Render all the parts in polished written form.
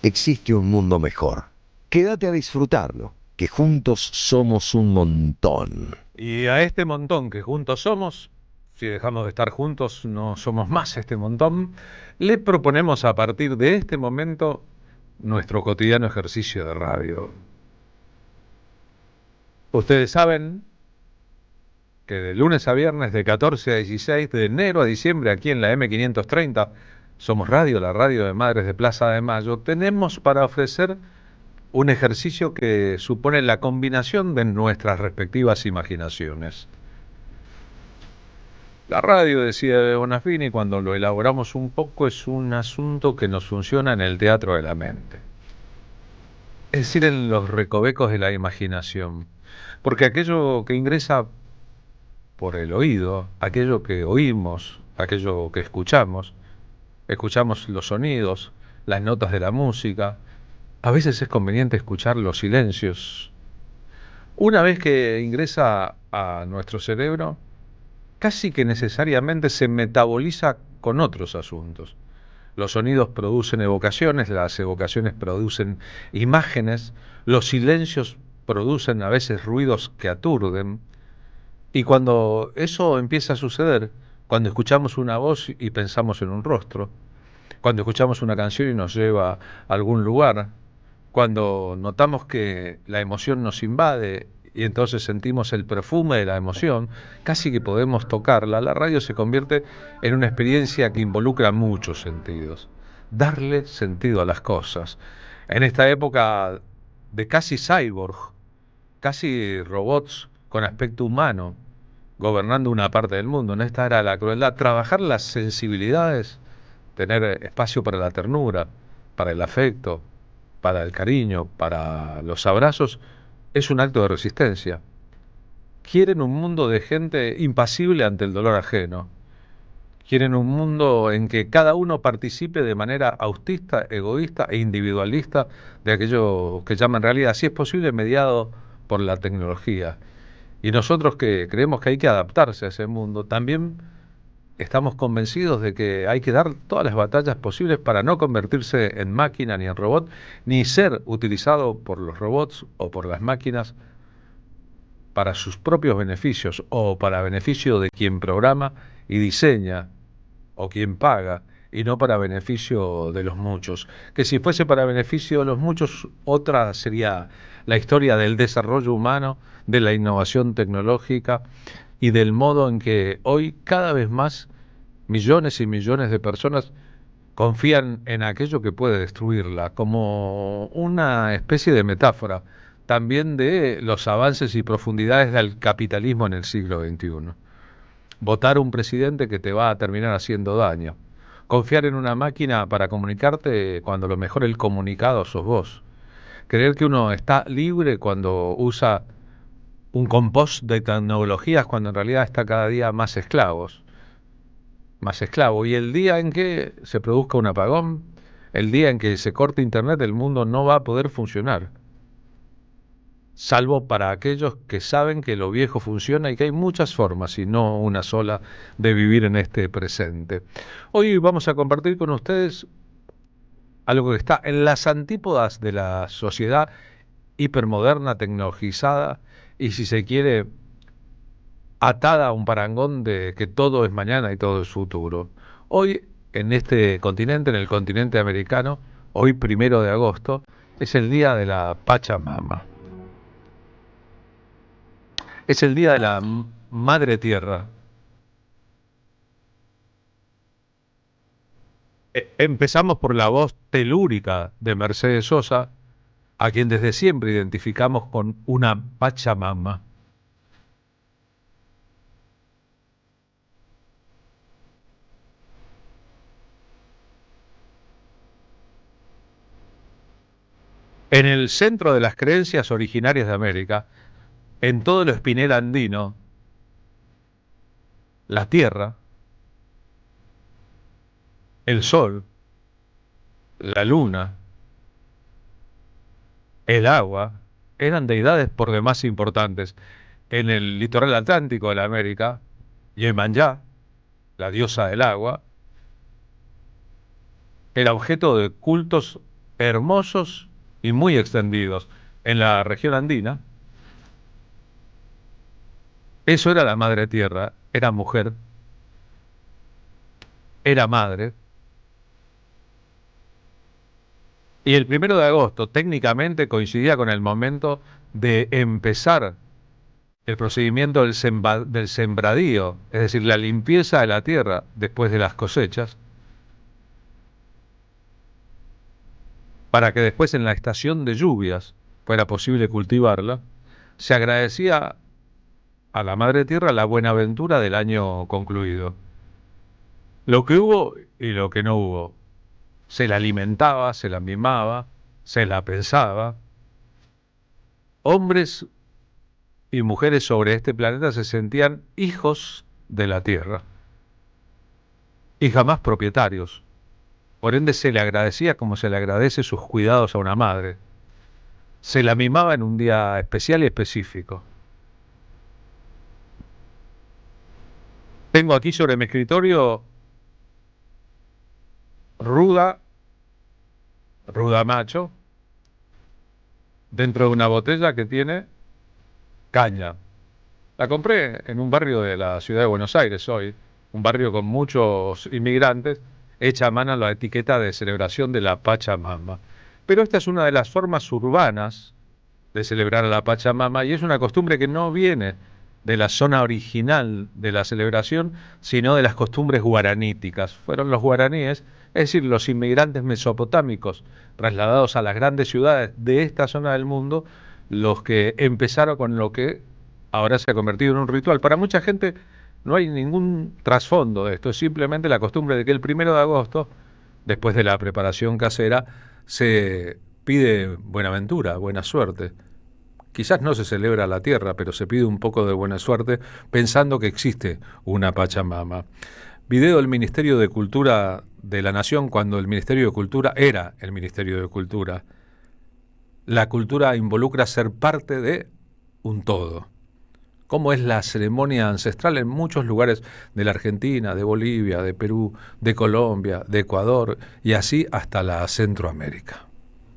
existe un mundo mejor. Quédate a disfrutarlo, que juntos somos un montón. Y a este montón que juntos somos, si dejamos de estar juntos no somos más este montón, le proponemos a partir de este momento nuestro cotidiano ejercicio de radio. Ustedes saben que de lunes a viernes, de 14 a 16, de enero a diciembre, aquí en la M530, Somos Radio, la radio de Madres de Plaza de Mayo, tenemos para ofrecer un ejercicio que supone la combinación de nuestras respectivas imaginaciones. La radio, decía de Bonafini, cuando lo elaboramos un poco, es un asunto que nos funciona en el teatro de la mente. Es decir, en los recovecos de la imaginación. Porque aquello que ingresa por el oído, aquello que oímos, aquello que escuchamos los sonidos, las notas de la música. A veces es conveniente escuchar los silencios. Una vez que ingresa a nuestro cerebro, casi que necesariamente se metaboliza con otros asuntos. Los sonidos producen evocaciones, las evocaciones producen imágenes, los silencios producen a veces ruidos que aturden. Y cuando eso empieza a suceder, cuando escuchamos una voz y pensamos en un rostro, cuando escuchamos una canción y nos lleva a algún lugar, cuando notamos que la emoción nos invade y entonces sentimos el perfume de la emoción, casi que podemos tocarla, la radio se convierte en una experiencia que involucra muchos sentidos. Darle sentido a las cosas. En esta época de casi cyborg, casi robots con aspecto humano, gobernando una parte del mundo, en esta era la crueldad, trabajar las sensibilidades, tener espacio para la ternura, para el afecto, para el cariño, para los abrazos, es un acto de resistencia. Quieren un mundo de gente impasible ante el dolor ajeno. Quieren un mundo en que cada uno participe de manera autista, egoísta e individualista de aquello que llaman realidad, si es posible, mediado por la tecnología. Y nosotros que creemos que hay que adaptarse a ese mundo, también estamos convencidos de que hay que dar todas las batallas posibles para no convertirse en máquina ni en robot, ni ser utilizado por los robots o por las máquinas para sus propios beneficios o para beneficio de quien programa y diseña o quien paga, y no para beneficio de los muchos. Que si fuese para beneficio de los muchos, otra sería la historia del desarrollo humano, de la innovación tecnológica y del modo en que hoy cada vez más millones y millones de personas confían en aquello que puede destruirla, como una especie de metáfora también de los avances y profundidades del capitalismo en el siglo XXI. Votar un presidente que te va a terminar haciendo daño. Confiar en una máquina para comunicarte cuando lo mejor el comunicado sos vos. Creer que uno está libre cuando usa un compost de tecnologías cuando en realidad está cada día más esclavos. Más esclavo. Y el día en que se produzca un apagón, el día en que se corte internet, el mundo no va a poder funcionar. Salvo para aquellos que saben que lo viejo funciona y que hay muchas formas y no una sola de vivir en este presente. Hoy vamos a compartir con ustedes algo que está en las antípodas de la sociedad hipermoderna, tecnologizada y, si se quiere, atada a un parangón de que todo es mañana y todo es futuro. Hoy, en este continente, en el continente americano, hoy 1 de agosto, es el día de la Pachamama. Es el día de la Madre Tierra. Empezamos por la voz telúrica de Mercedes Sosa, a quien desde siempre identificamos con una Pachamama. En el centro de las creencias originarias de América, en todo lo espinel andino, la tierra, el sol, la luna, el agua, eran deidades por demás importantes. En el litoral atlántico de la América, Yemanjá, la diosa del agua, era objeto de cultos hermosos y muy extendidos. En la región andina, eso era la madre tierra, era mujer, era madre. Y el 1 de agosto técnicamente coincidía con el momento de empezar el procedimiento del sembradío, es decir, la limpieza de la tierra después de las cosechas, para que después en la estación de lluvias fuera posible cultivarla. Se agradecía a la Madre Tierra la buena ventura del año concluido. Lo que hubo y lo que no hubo. Se la alimentaba, se la mimaba, se la pensaba. Hombres y mujeres sobre este planeta se sentían hijos de la Tierra y jamás propietarios. Por ende se le agradecía como se le agradece sus cuidados a una madre. Se la mimaba en un día especial y específico. Tengo aquí sobre mi escritorio ruda macho, dentro de una botella que tiene caña. La compré en un barrio de la ciudad de Buenos Aires hoy, un barrio con muchos inmigrantes, hecha a mano la etiqueta de celebración de la Pachamama. Pero esta es una de las formas urbanas de celebrar a la Pachamama y es una costumbre que no viene de la zona original de la celebración, sino de las costumbres guaraníticas. Fueron los guaraníes, es decir, los inmigrantes mesopotámicos trasladados a las grandes ciudades de esta zona del mundo, los que empezaron con lo que ahora se ha convertido en un ritual. Para mucha gente no hay ningún trasfondo de esto, es simplemente la costumbre de que el 1 de agosto, después de la preparación casera, se pide buena ventura, buena suerte. Quizás no se celebra la tierra, pero se pide un poco de buena suerte pensando que existe una Pachamama. Video del Ministerio de Cultura de la Nación cuando el Ministerio de Cultura era el Ministerio de Cultura. La cultura involucra ser parte de un todo. Como es la ceremonia ancestral en muchos lugares de la Argentina, de Bolivia, de Perú, de Colombia, de Ecuador y así hasta la Centroamérica.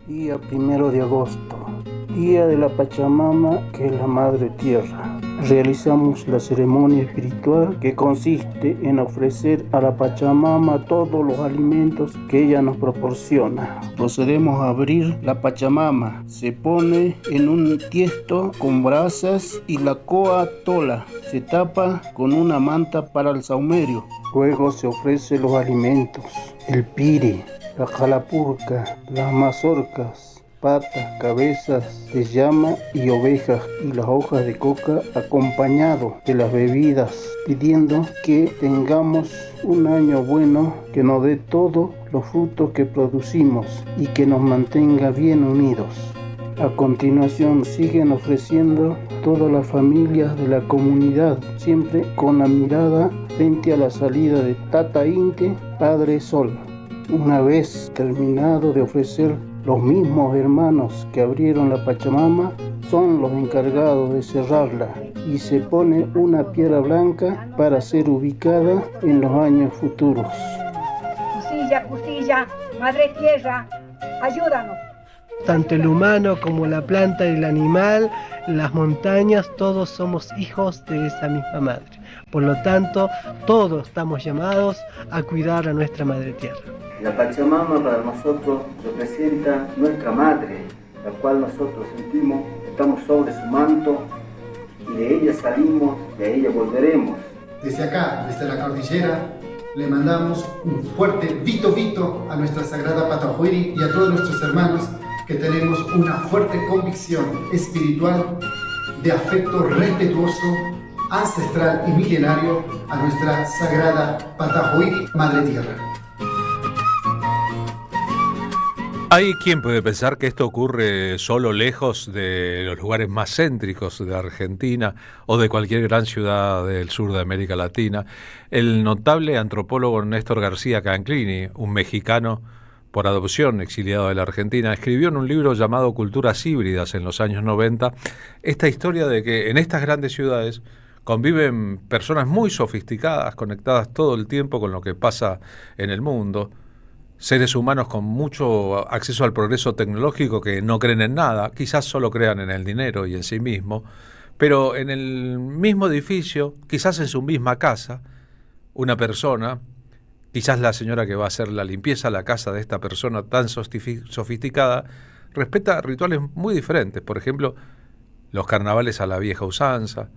Día 1 de agosto, día de la Pachamama, que es la Madre Tierra. Realizamos la ceremonia espiritual que consiste en ofrecer a la Pachamama todos los alimentos que ella nos proporciona. Procedemos a abrir la Pachamama. Se pone en un tiesto con brasas y la coa tola. Se tapa con una manta para el saumerio. Luego se ofrecen los alimentos, el pire, la jalapurca, las mazorcas, patas, cabezas de llama y ovejas y las hojas de coca acompañado de las bebidas, pidiendo que tengamos un año bueno, que nos dé todos los frutos que producimos y que nos mantenga bien unidos. A continuación siguen ofreciendo todas las familias de la comunidad, siempre con la mirada frente a la salida de Tata Inte, Padre Sol. Una vez terminado de ofrecer, los mismos hermanos que abrieron la Pachamama son los encargados de cerrarla y se pone una piedra blanca para ser ubicada en los años futuros. Cusilla, Madre Tierra, ayúdanos. Tanto el humano como la planta y el animal, las montañas, todos somos hijos de esa misma madre. Por lo tanto, todos estamos llamados a cuidar a nuestra Madre Tierra. La Pachamama para nosotros representa nuestra madre, la cual nosotros sentimos, estamos sobre su manto y de ella salimos, de ella volveremos. Desde acá, desde la cordillera, le mandamos un fuerte Vito Vito a nuestra sagrada Patajuiri y a todos nuestros hermanos que tenemos una fuerte convicción espiritual de afecto respetuoso, ancestral y milenario a nuestra sagrada Patajuiri, Madre Tierra. Hay quien puede pensar que esto ocurre solo lejos de los lugares más céntricos de Argentina o de cualquier gran ciudad del sur de América Latina. El notable antropólogo Néstor García Canclini, un mexicano por adopción exiliado de la Argentina, escribió en un libro llamado Culturas Híbridas en los años 90 esta historia de que en estas grandes ciudades conviven personas muy sofisticadas, conectadas todo el tiempo con lo que pasa en el mundo, seres humanos con mucho acceso al progreso tecnológico que no creen en nada, quizás solo crean en el dinero y en sí mismo, pero en el mismo edificio, quizás en su misma casa, una persona, quizás la señora que va a hacer la limpieza a la casa de esta persona tan sofisticada, respeta rituales muy diferentes. Por ejemplo, los carnavales a la vieja usanza,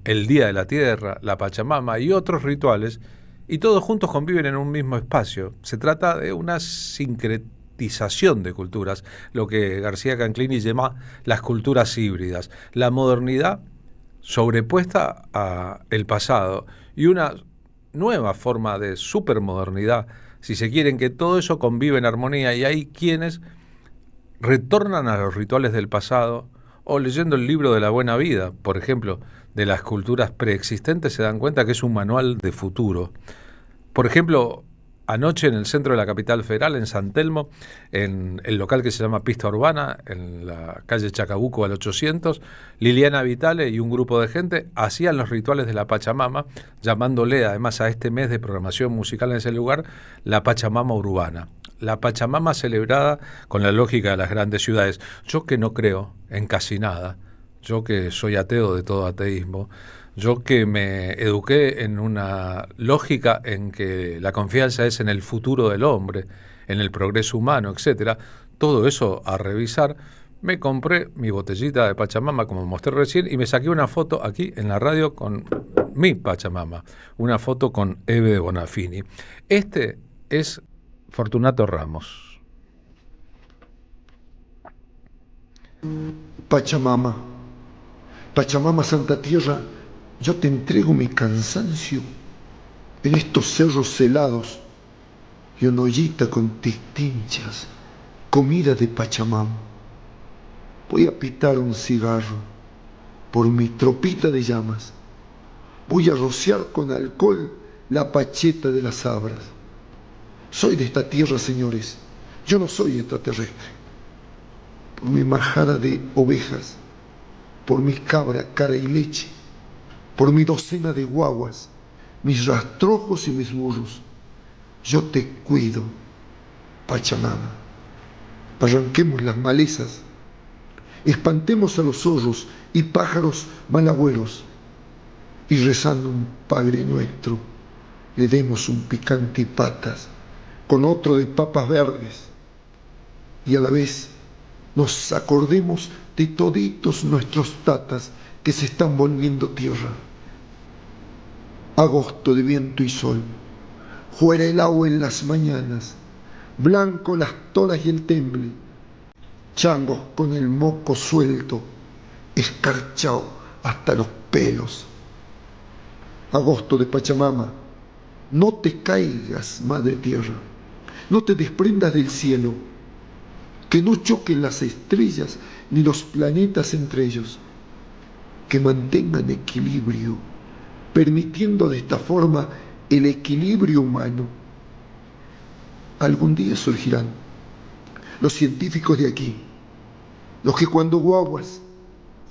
el Día de la Tierra, la Pachamama y otros rituales, y todos juntos conviven en un mismo espacio. Se trata de una sincretización de culturas, lo que García Canclini llama las culturas híbridas, la modernidad sobrepuesta a el pasado y una nueva forma de supermodernidad, si se quieren, que todo eso convive en armonía, y hay quienes retornan a los rituales del pasado o leyendo el libro de la buena vida, por ejemplo, de las culturas preexistentes, se dan cuenta que es un manual de futuro. Por ejemplo, anoche en el centro de la capital federal, en San Telmo, en el local que se llama Pista Urbana, en la calle Chacabuco al 800, Liliana Vitale y un grupo de gente hacían los rituales de la Pachamama, llamándole además a este mes de programación musical en ese lugar la Pachamama Urbana. La Pachamama celebrada con la lógica de las grandes ciudades. Yo que no creo en casi nada, yo que soy ateo de todo ateísmo, yo que me eduqué en una lógica en que la confianza es en el futuro del hombre, en el progreso humano, etcétera, todo eso a revisar, me compré mi botellita de Pachamama, como mostré recién, y me saqué una foto aquí en la radio con mi Pachamama, una foto con Eve de Bonafini. Este es Fortunato Ramos. Pachamama, Pachamama Santa Tierra, yo te entrego mi cansancio en estos cerros helados y una ollita con tistinchas, comida de Pachamama. Voy a pitar un cigarro por mi tropita de llamas. Voy a rociar con alcohol la pacheta de las sabras. Soy de esta tierra, señores. Yo no soy extraterrestre. Por mi majada de ovejas, por mis cabras, cara y leche, por mi docena de guaguas, mis rastrojos y mis burros, yo te cuido, Pachamama. Arranquemos las malezas, espantemos a los zorros y pájaros malagüeros, y rezando un Padre Nuestro, le demos un picante y patas con otro de papas verdes, y a la vez nos acordemos de toditos nuestros tatas que se están volviendo tierra. Agosto de viento y sol, fuera el agua en las mañanas, blanco las toras y el temble, changos con el moco suelto, escarchado hasta los pelos. Agosto de Pachamama, no te caigas, madre tierra, no te desprendas del cielo, que no choquen las estrellas ni los planetas entre ellos, que mantengan equilibrio, permitiendo de esta forma el equilibrio humano. Algún día surgirán los científicos de aquí, los que cuando guaguas,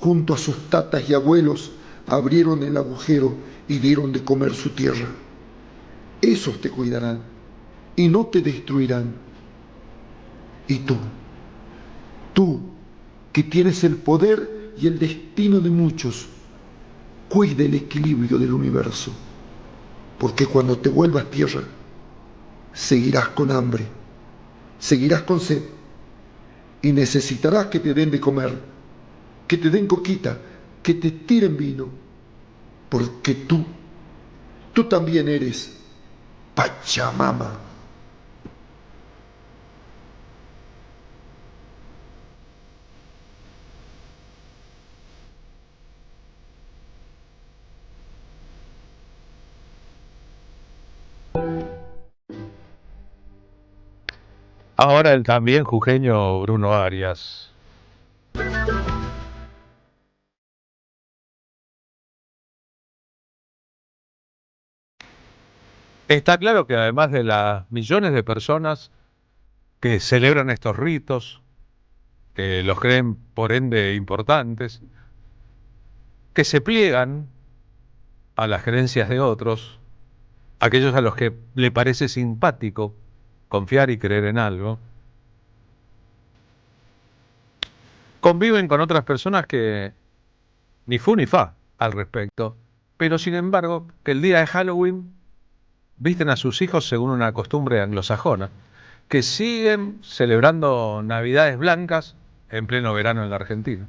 junto a sus tatas y abuelos, abrieron el agujero y dieron de comer su tierra. Esos te cuidarán y no te destruirán. Y tú que tienes el poder y el destino de muchos, cuida el equilibrio del universo, porque cuando te vuelvas tierra, seguirás con hambre, seguirás con sed, y necesitarás que te den de comer, que te den coquita, que te tiren vino, porque tú también eres Pachamama. Ahora el también jujeño Bruno Arias. Está claro que además de las millones de personas que celebran estos ritos, que los creen por ende importantes, que se pliegan a las creencias de otros, aquellos a los que le parece simpático confiar y creer en algo, conviven con otras personas que ni fu ni fa al respecto, pero sin embargo, que el día de Halloween visten a sus hijos según una costumbre anglosajona, que siguen celebrando Navidades blancas en pleno verano en la Argentina.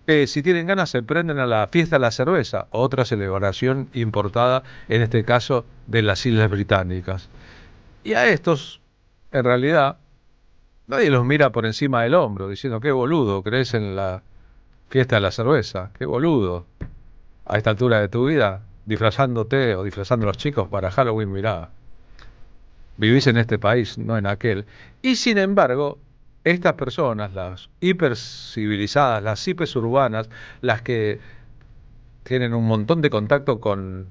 Que si tienen ganas se prenden a la fiesta de la cerveza, otra celebración importada, en este caso de las Islas Británicas. Y a estos, en realidad, nadie los mira por encima del hombro, diciendo, qué boludo, crees en la fiesta de la cerveza, qué boludo. A esta altura de tu vida, disfrazándote o disfrazando a los chicos para Halloween, mirá. Vivís en este país, no en aquel. Y sin embargo, estas personas, las hipercivilizadas, las hiperurbanas, las que tienen un montón de contacto con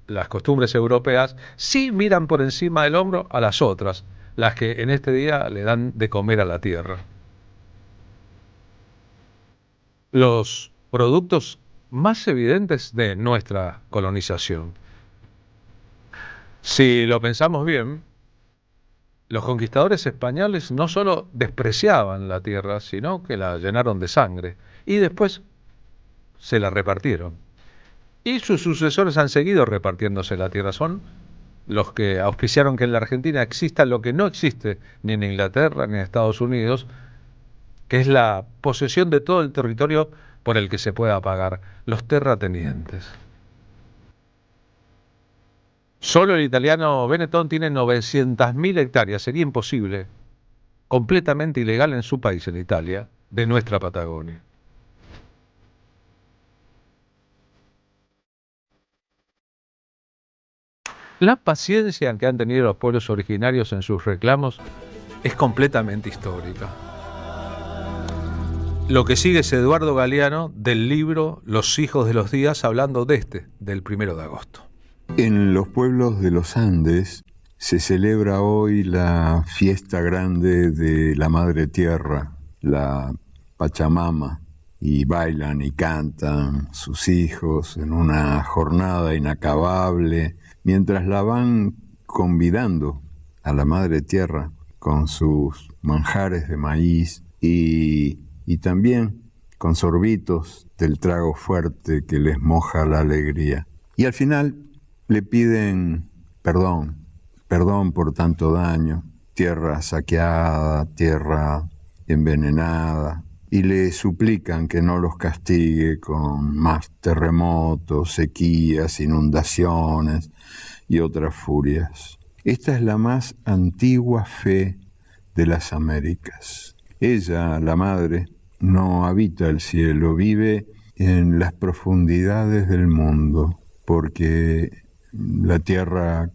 las costumbres europeas, sí miran por encima del hombro a las otras, las que en este día le dan de comer a la tierra. Los productos más evidentes de nuestra colonización. Si lo pensamos bien, los conquistadores españoles no solo despreciaban la tierra, sino que la llenaron de sangre y después se la repartieron. Y sus sucesores han seguido repartiéndose la tierra. Son los que auspiciaron que en la Argentina exista lo que no existe ni en Inglaterra ni en Estados Unidos, que es la posesión de todo el territorio por el que se pueda pagar, los terratenientes. Solo el italiano Benetton tiene 900.000 hectáreas. Sería imposible, completamente ilegal en su país, en Italia, de nuestra Patagonia. La paciencia que han tenido los pueblos originarios en sus reclamos es completamente histórica. Lo que sigue es Eduardo Galeano del libro Los hijos de los días, hablando del 1 de agosto. En los pueblos de los Andes se celebra hoy la fiesta grande de la Madre Tierra, la Pachamama, y bailan y cantan sus hijos en una jornada inacabable, mientras la van convidando a la Madre Tierra con sus manjares de maíz y también con sorbitos del trago fuerte que les moja la alegría. Y al final le piden perdón por tanto daño, tierra saqueada, tierra envenenada, y le suplican que no los castigue con más terremotos, sequías, inundaciones y otras furias. Esta es la más antigua fe de las Américas. Ella, la madre, no habita el cielo, vive en las profundidades del mundo, porque la tierra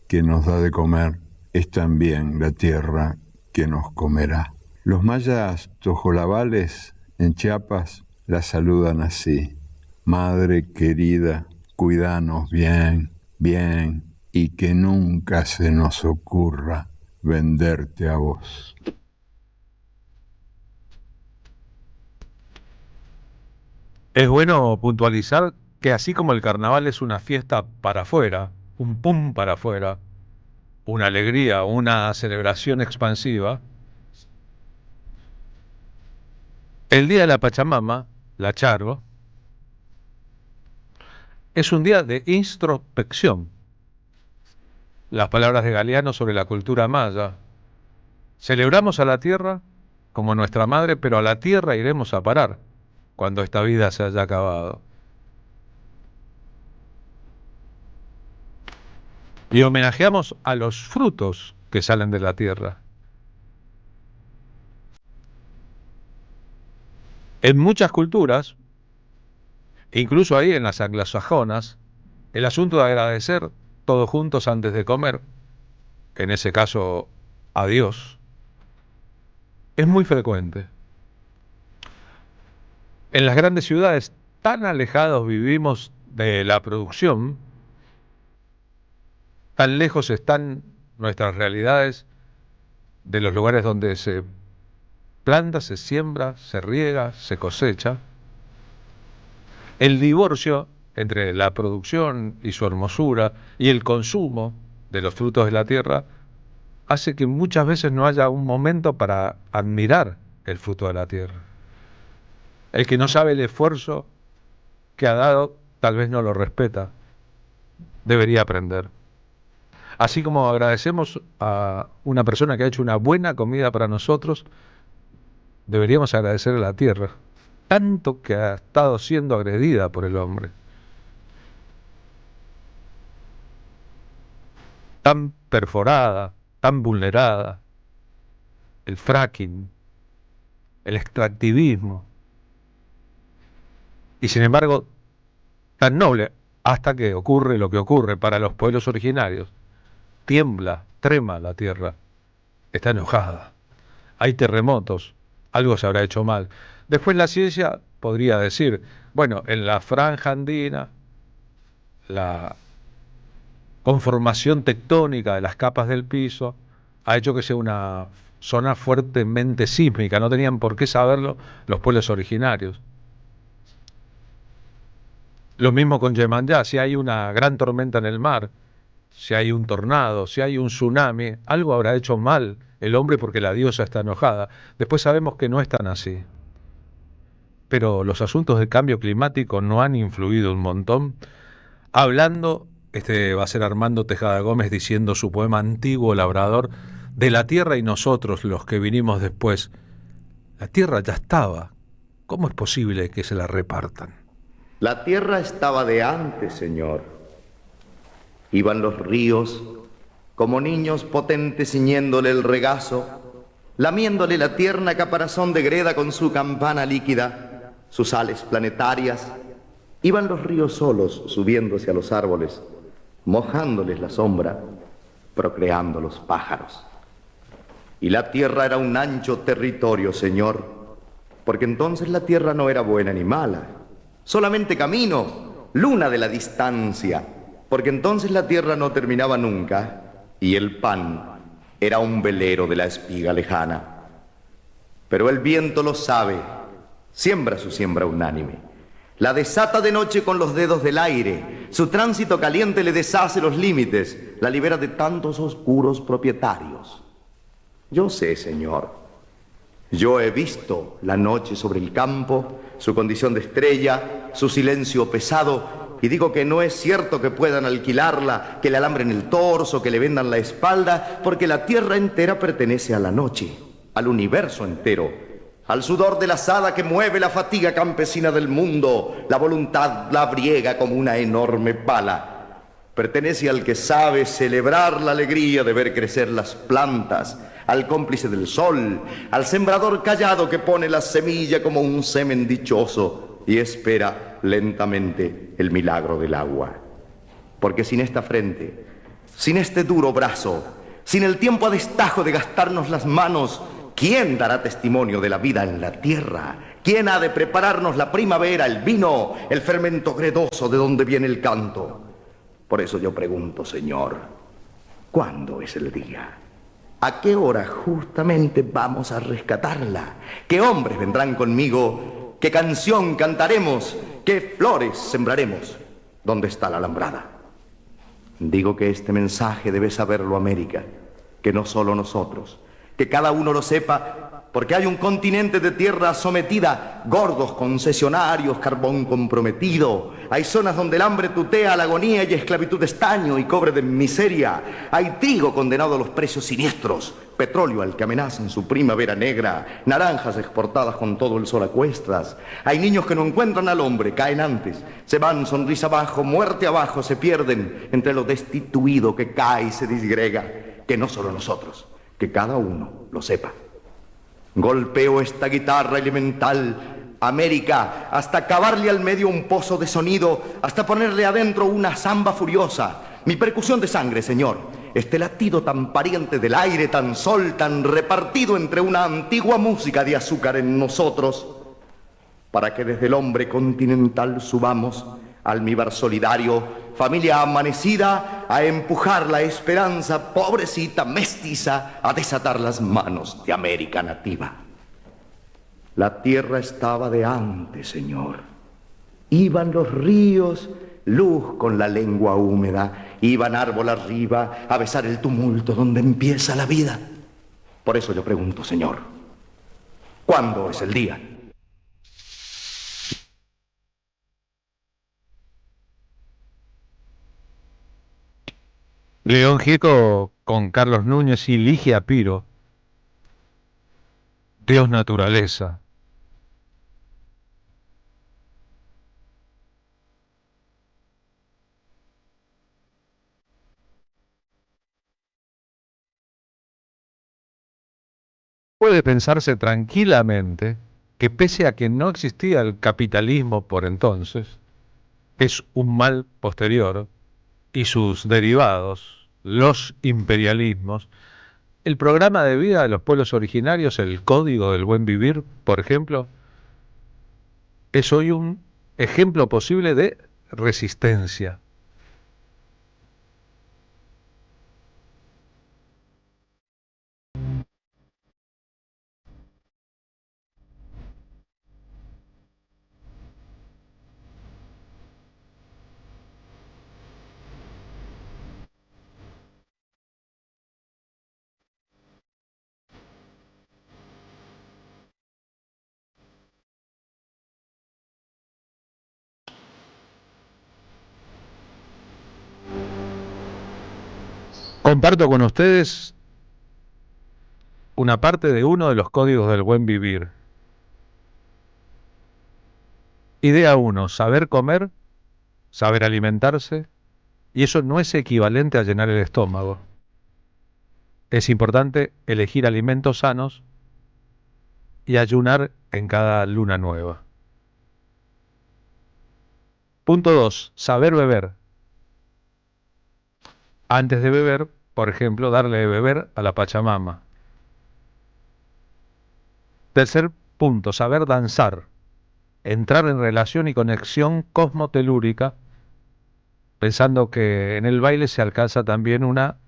que nos da de comer es también la tierra que nos comerá. Los mayas tojolabales en Chiapas la saludan así: Madre querida, cuídanos bien, bien, y que nunca se nos ocurra venderte a vos. Es bueno puntualizar que así como el carnaval es una fiesta para afuera, un pum para afuera, una alegría, una celebración expansiva, el día de la Pachamama, la Charo, es un día de introspección. Las palabras de Galeano sobre la cultura maya. Celebramos a la tierra como nuestra madre, pero a la tierra iremos a parar cuando esta vida se haya acabado. Y homenajeamos a los frutos que salen de la tierra. En muchas culturas, incluso ahí en las anglosajonas, el asunto de agradecer todos juntos antes de comer, en ese caso a Dios, es muy frecuente. En las grandes ciudades, tan alejados vivimos de la producción, tan lejos están nuestras realidades de los lugares donde se planta, se siembra, se riega, se cosecha. El divorcio entre la producción y su hermosura y el consumo de los frutos de la tierra hace que muchas veces no haya un momento para admirar el fruto de la tierra. El que no sabe el esfuerzo que ha dado, tal vez no lo respeta. Debería aprender. Así como agradecemos a una persona que ha hecho una buena comida para nosotros, deberíamos agradecer a la tierra, tanto que ha estado siendo agredida por el hombre. Tan perforada, tan vulnerada, el fracking, el extractivismo, y sin embargo tan noble, hasta que ocurre lo que ocurre para los pueblos originarios. Tiembla, trema la tierra, está enojada, hay terremotos, algo se habrá hecho mal. Después la ciencia podría decir, bueno, en la franja andina, la conformación tectónica de las capas del piso ha hecho que sea una zona fuertemente sísmica. No tenían por qué saberlo los pueblos originarios. Lo mismo con Yemanyá, si hay una gran tormenta en el mar, si hay un tornado, si hay un tsunami, algo habrá hecho mal el hombre porque la diosa está enojada. Después sabemos que no es tan así. Pero los asuntos del cambio climático no han influido un montón. Hablando, va a ser Armando Tejada Gómez diciendo su poema antiguo, Labrador, de la tierra y nosotros, los que vinimos después. La tierra ya estaba. ¿Cómo es posible que se la repartan? La tierra estaba de antes, Señor. Iban los ríos como niños potentes ciñéndole el regazo, lamiéndole la tierna caparazón de greda con su campana líquida, sus ales planetarias. Iban los ríos solos subiéndose a los árboles, mojándoles la sombra, procreando los pájaros. Y la tierra era un ancho territorio, Señor, porque entonces la tierra no era buena ni mala, solamente camino, luna de la distancia, porque entonces la tierra no terminaba nunca y el pan era un velero de la espiga lejana. Pero el viento lo sabe, siembra su siembra unánime, la desata de noche con los dedos del aire, su tránsito caliente le deshace los límites, la libera de tantos oscuros propietarios. Yo sé, Señor, yo he visto la noche sobre el campo, su condición de estrella, su silencio pesado, y digo que no es cierto que puedan alquilarla, que le alambren el torso, que le vendan la espalda, porque la tierra entera pertenece a la noche, al universo entero, al sudor de la azada que mueve la fatiga campesina del mundo, la voluntad labriega como una enorme pala. Pertenece al que sabe celebrar la alegría de ver crecer las plantas, al cómplice del sol, al sembrador callado que pone la semilla como un semen dichoso y espera lentamente el milagro del agua. Porque sin esta frente, sin este duro brazo, sin el tiempo a destajo de gastarnos las manos, ¿quién dará testimonio de la vida en la tierra? ¿Quién ha de prepararnos la primavera, el vino, el fermento gredoso de donde viene el canto? Por eso yo pregunto, Señor, ¿cuándo es el día? ¿A qué hora justamente vamos a rescatarla? ¿Qué hombres vendrán conmigo? ¿Qué canción cantaremos? ¿Qué flores sembraremos? ¿Dónde está la alambrada? Digo que este mensaje debe saberlo América, que no solo nosotros, que cada uno lo sepa, porque hay un continente de tierra sometida, gordos concesionarios, carbón comprometido. Hay zonas donde el hambre tutea la agonía y esclavitud estaño y cobre de miseria. Hay trigo condenado a los precios siniestros, petróleo al que amenaza en su primavera negra, naranjas exportadas con todo el sol a cuestas. Hay niños que no encuentran al hombre, caen antes, se van sonrisa abajo, muerte abajo, se pierden entre lo destituido que cae y se disgrega. Que no solo nosotros, que cada uno lo sepa. Golpeo esta guitarra elemental, América, hasta cavarle al medio un pozo de sonido, hasta ponerle adentro una zamba furiosa. Mi percusión de sangre, Señor, este latido tan pariente del aire, tan sol, tan repartido entre una antigua música de azúcar en nosotros, para que desde el hombre continental subamos, almíbar solidario, familia amanecida, a empujar la esperanza, pobrecita, mestiza, a desatar las manos de América nativa. La tierra estaba de antes, Señor. Iban los ríos, luz con la lengua húmeda, iban árbol arriba a besar el tumulto donde empieza la vida. Por eso yo pregunto, Señor, ¿cuándo es el día? León Gieco con Carlos Núñez y Ligia Piro. Dios naturaleza. Puede pensarse tranquilamente que pese a que no existía el capitalismo por entonces, es un mal posterior y sus derivados, los imperialismos, el programa de vida de los pueblos originarios, el código del buen vivir, por ejemplo, es hoy un ejemplo posible de resistencia. Comparto con ustedes una parte de uno de los códigos del buen vivir. Idea 1, saber comer, saber alimentarse, y eso no es equivalente a llenar el estómago. Es importante elegir alimentos sanos y ayunar en cada luna nueva. Punto 2, saber beber. Antes de beber, por ejemplo, darle de beber a la Pachamama. Tercer punto, saber danzar. Entrar en relación y conexión cosmotelúrica, pensando que en el baile se alcanza también una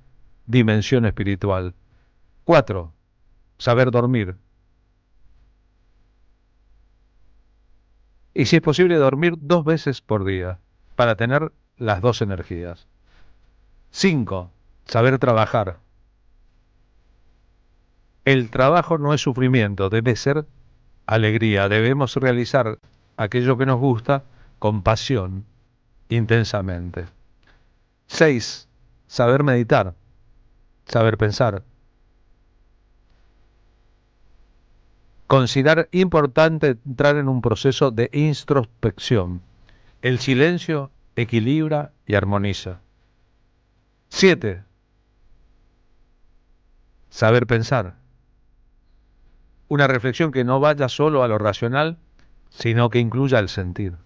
dimensión espiritual. 4, saber dormir. Y si es posible, dormir 2 veces por día, para tener las 2 energías. 5, saber trabajar. El trabajo no es sufrimiento, debe ser alegría. Debemos realizar aquello que nos gusta con pasión, intensamente. 6, saber meditar, saber pensar. Considerar importante entrar en un proceso de introspección. El silencio equilibra y armoniza. 7, saber pensar. Una reflexión que no vaya solo a lo racional, sino que incluya el sentir.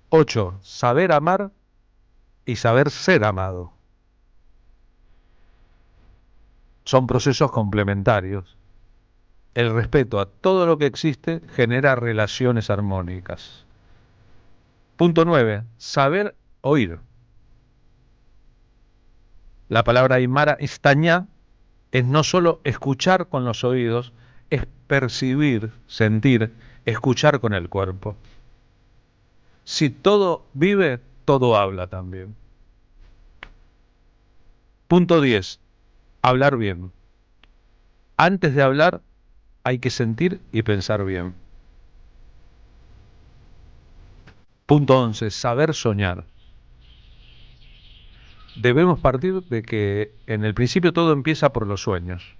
8, saber amar y saber ser amado. Son procesos complementarios. El respeto a todo lo que existe genera relaciones armónicas. Punto 9, saber oír. La palabra aymara istañá es no solo escuchar con los oídos, es percibir, sentir, escuchar con el cuerpo. Si todo vive, todo habla también. Punto 10, hablar bien. Antes de hablar, hay que sentir y pensar bien. Punto 11, saber soñar. Debemos partir de que en el principio todo empieza por los sueños.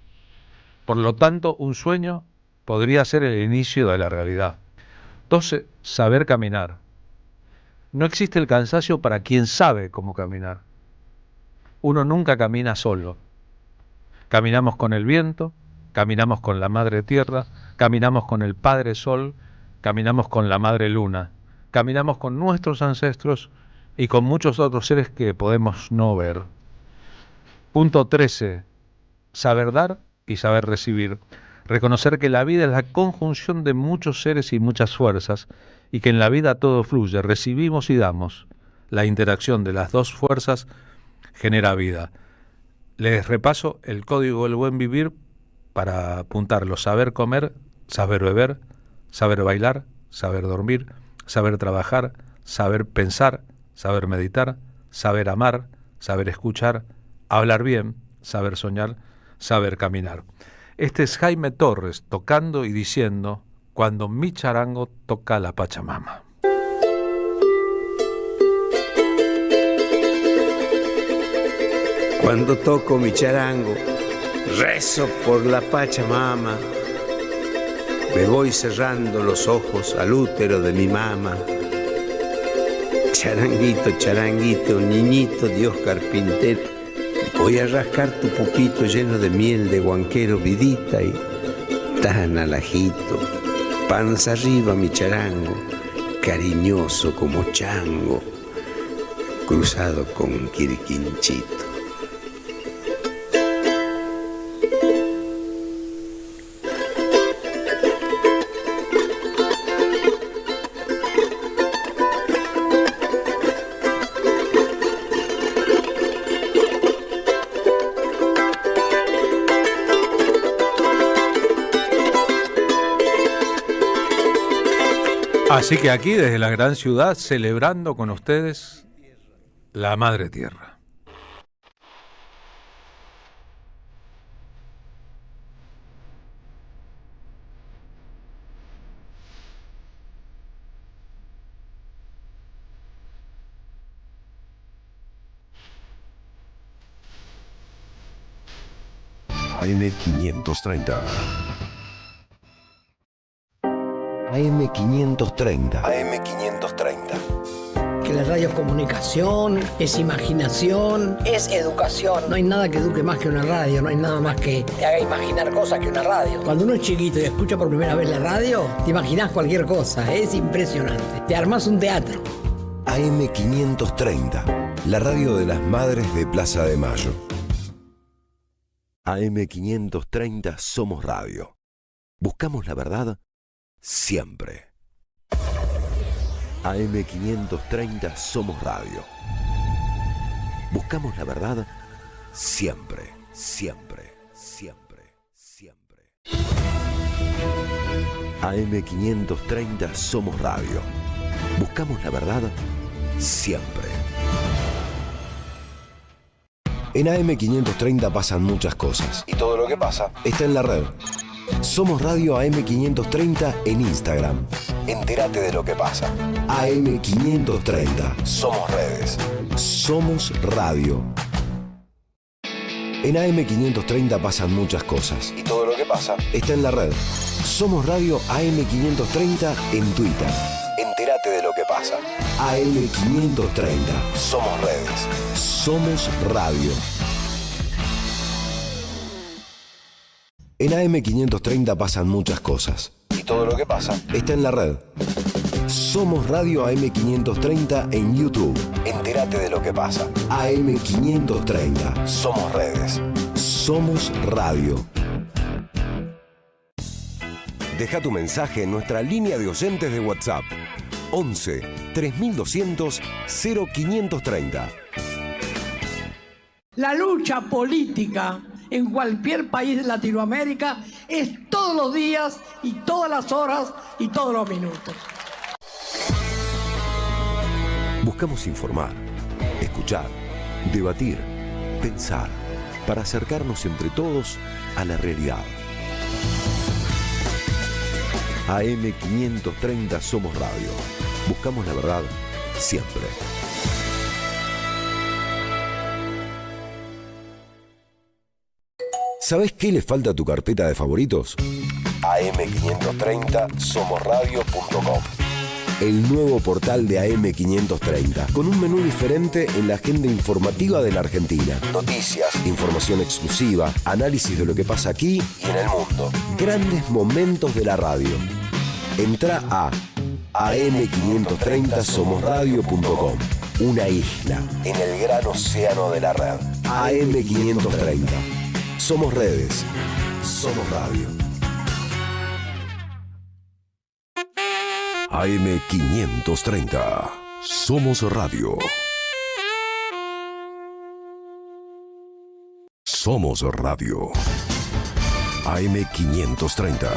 Por lo tanto, un sueño podría ser el inicio de la realidad. 12, saber caminar. No existe el cansancio para quien sabe cómo caminar. Uno nunca camina solo. Caminamos con el viento, caminamos con la Madre Tierra, caminamos con el Padre Sol, caminamos con la Madre Luna, caminamos con nuestros ancestros y con muchos otros seres que podemos no ver. Punto 13. Saber dar y saber recibir. Reconocer que la vida es la conjunción de muchos seres y muchas fuerzas y que en la vida todo fluye, recibimos y damos. La interacción de las dos fuerzas genera vida. Les repaso el código del buen vivir para apuntarlo: saber comer, saber beber, saber bailar, saber dormir, saber trabajar, saber pensar, saber meditar, saber amar, saber escuchar, hablar bien, saber soñar, saber caminar. Este es Jaime Torres tocando y diciendo cuando mi charango toca la Pachamama. Cuando toco mi charango, rezo por la Pachamama. Me voy cerrando los ojos al útero de mi mama. Charanguito, charanguito, niñito Dios carpintero, voy a rascar tu pupito lleno de miel de guanquero, vidita y tan alajito. Panza arriba mi charango, cariñoso como chango, cruzado con quirquinchito. Así que aquí desde la gran ciudad celebrando con ustedes la Madre Tierra. AM530. AM530. AM530. Que la radio es comunicación, es imaginación, es educación. No hay nada que eduque más que una radio, no hay nada más que te haga imaginar cosas que una radio. Cuando uno es chiquito y escucha por primera vez la radio, te imaginas cualquier cosa, es impresionante. Te armás un teatro. AM530, la radio de las madres de Plaza de Mayo. AM530 Somos Radio. Buscamos la verdad siempre. AM530 Somos Radio. Buscamos la verdad siempre, siempre, siempre, siempre. AM530 Somos Radio. Buscamos la verdad siempre. En AM530 pasan muchas cosas. Y todo lo que pasa está en la red. Somos Radio AM530 en Instagram. Entérate de lo que pasa. AM530. Somos redes. Somos Radio. En AM530 pasan muchas cosas. Y todo lo que pasa está en la red. Somos Radio AM530 en Twitter. Entérate de lo que pasa. AM530. Somos redes. Somos Radio. En AM530 pasan muchas cosas. Y todo lo que pasa está en la red. Somos Radio AM530 en YouTube. Entérate de lo que pasa. AM530. Somos redes. Somos Radio. Deja tu mensaje en nuestra línea de oyentes de WhatsApp. 11 3200 0530. La lucha política en cualquier país de Latinoamérica es todos los días y todas las horas y todos los minutos. Buscamos informar, escuchar, debatir, pensar, para acercarnos entre todos a la realidad. AM530 Somos Radio. Buscamos la verdad siempre. ¿Sabes qué le falta a tu carpeta de favoritos? AM530 somosradio.com. El nuevo portal de AM530, con un menú diferente en la agenda informativa de la Argentina. Noticias, información exclusiva, análisis de lo que pasa aquí y en el mundo. Grandes momentos de la radio. Entra a am530 somosradio.com. Una isla en el gran océano de la red. AM530. Somos redes. Somos radio. AM530. Somos radio. Somos radio. AM530.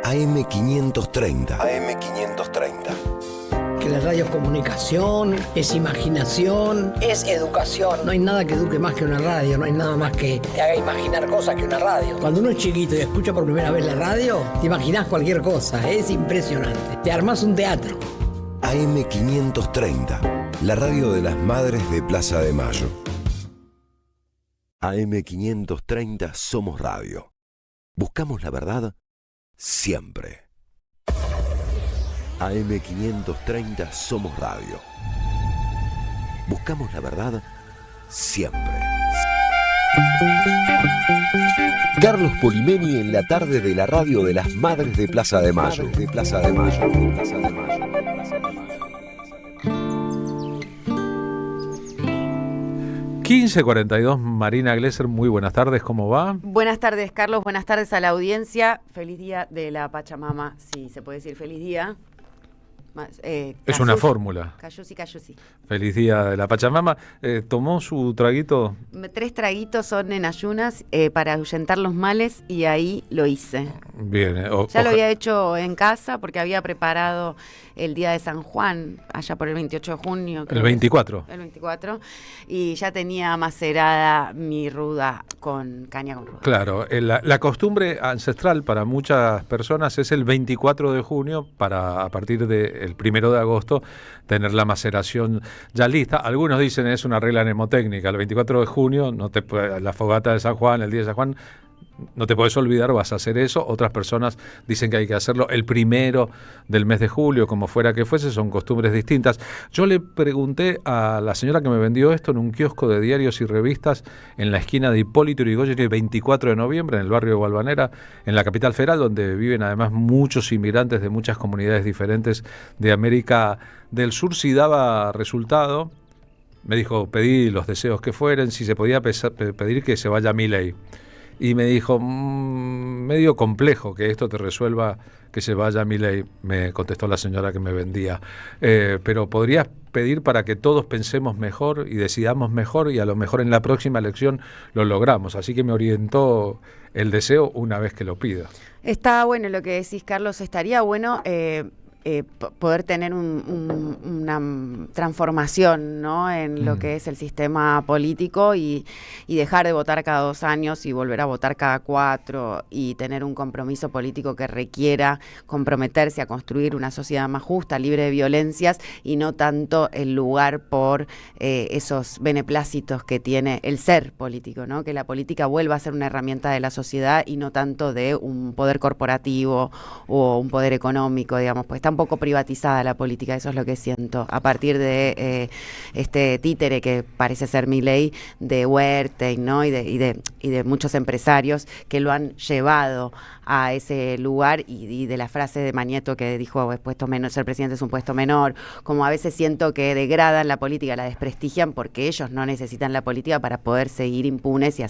AM530. AM530. que la radio es comunicación, es imaginación, es educación. No hay nada que eduque más que una radio, no hay nada más que te haga imaginar cosas que una radio. Cuando uno es chiquito y escucha por primera vez la radio, te imaginás cualquier cosa, es impresionante. Te armás un teatro. AM530, la radio de las Madres de Plaza de Mayo. AM530 Somos Radio. Buscamos la verdad siempre. AM530 Somos Radio. Buscamos la verdad siempre. Carlos Polimeni en la tarde de la radio de las Madres de Plaza de Mayo. 15:42, Marina Glesser, muy buenas tardes, ¿cómo va? Buenas tardes, Carlos, buenas tardes a la audiencia. Feliz día de la Pachamama, sí, se puede decir feliz día. Es una fórmula. Cayusi. Feliz día de la Pachamama. ¿Tomó su traguito? 3 traguitos son en ayunas para ahuyentar los males y ahí lo hice. Bien. Ya lo había hecho en casa porque había preparado el día de San Juan, allá por el 28 de junio. El 24. El 24. Y ya tenía macerada mi ruda con caña con ruda. Claro, la costumbre ancestral para muchas personas es el 24 de junio para a partir del 1 de agosto tener la maceración ya lista. Algunos dicen es una regla mnemotécnica. El 24 de junio, la fogata de San Juan, el día de San Juan, no te puedes olvidar, vas a hacer eso. Otras personas dicen que hay que hacerlo el 1 del mes de julio, como fuera que fuese, son costumbres distintas. Yo le pregunté a la señora que me vendió esto en un kiosco de diarios y revistas en la esquina de Hipólito Yrigoyen, el 24 de noviembre, en el barrio de Valvanera, en la capital federal, donde viven además muchos inmigrantes de muchas comunidades diferentes de América del Sur, si daba resultado. Me dijo, pedí los deseos que fueren, si se podía pedir que se vaya Milei. Y me dijo, medio complejo que esto te resuelva que se vaya Milei, me contestó la señora que me vendía. Pero podrías pedir para que todos pensemos mejor y decidamos mejor y a lo mejor en la próxima elección lo logramos. Así que me orientó el deseo una vez que lo pida. Está bueno lo que decís, Carlos. Estaría bueno poder tener una transformación, ¿no?, en lo que es el sistema político y dejar de votar cada 2 años y volver a votar cada 4 y tener un compromiso político que requiera comprometerse a construir una sociedad más justa, libre de violencias y no tanto el lugar por esos beneplácitos que tiene el ser político, ¿no?, que la política vuelva a ser una herramienta de la sociedad y no tanto de un poder corporativo o un poder económico, digamos, pues está un poco privatizada la política, eso es lo que siento, a partir de este títere que parece ser Milei de Huertain, ¿no?, y de muchos empresarios que lo han llevado a ese lugar y de la frase de Mañeto que dijo puesto menor, ser presidente es un puesto menor, como a veces siento que degradan la política, la desprestigian porque ellos no necesitan la política para poder seguir impunes y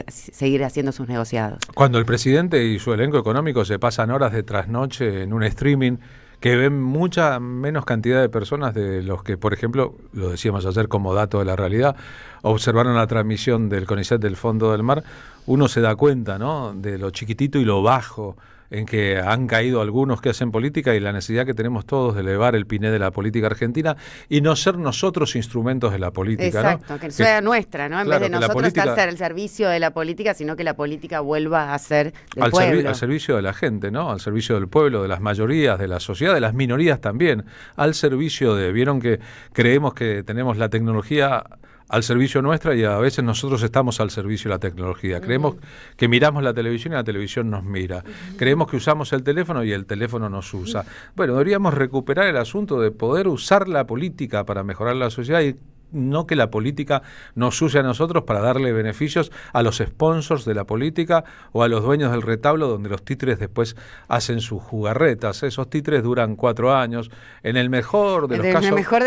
seguir haciendo sus negociados. Cuando el presidente y su elenco económico se pasan horas de trasnoche en un streaming que ven mucha menos cantidad de personas de los que, por ejemplo, lo decíamos ayer como dato de la realidad, observaron la transmisión del CONICET del Fondo del Mar, uno se da cuenta, ¿no?, de lo chiquitito y lo bajo en que han caído algunos que hacen política y la necesidad que tenemos todos de elevar el piné de la política argentina y no ser nosotros instrumentos de la política. Exacto, ¿no? Que sea nuestra, ¿no? En claro, vez de nosotros estar al servicio de la política, sino que la política vuelva a ser del pueblo. Al servicio de la gente, ¿no? Al servicio del pueblo, de las mayorías, de la sociedad, de las minorías también. Al servicio de... Vieron que creemos que tenemos la tecnología al servicio nuestra y a veces nosotros estamos al servicio de la tecnología. Creemos que miramos la televisión y la televisión nos mira. Creemos que usamos el teléfono y el teléfono nos usa. Bueno, deberíamos recuperar el asunto de poder usar la política para mejorar la sociedad y no que la política nos use a nosotros para darle beneficios a los sponsors de la política o a los dueños del retablo donde los títeres después hacen sus jugarretas. Esos títeres duran 4 años. En el mejor de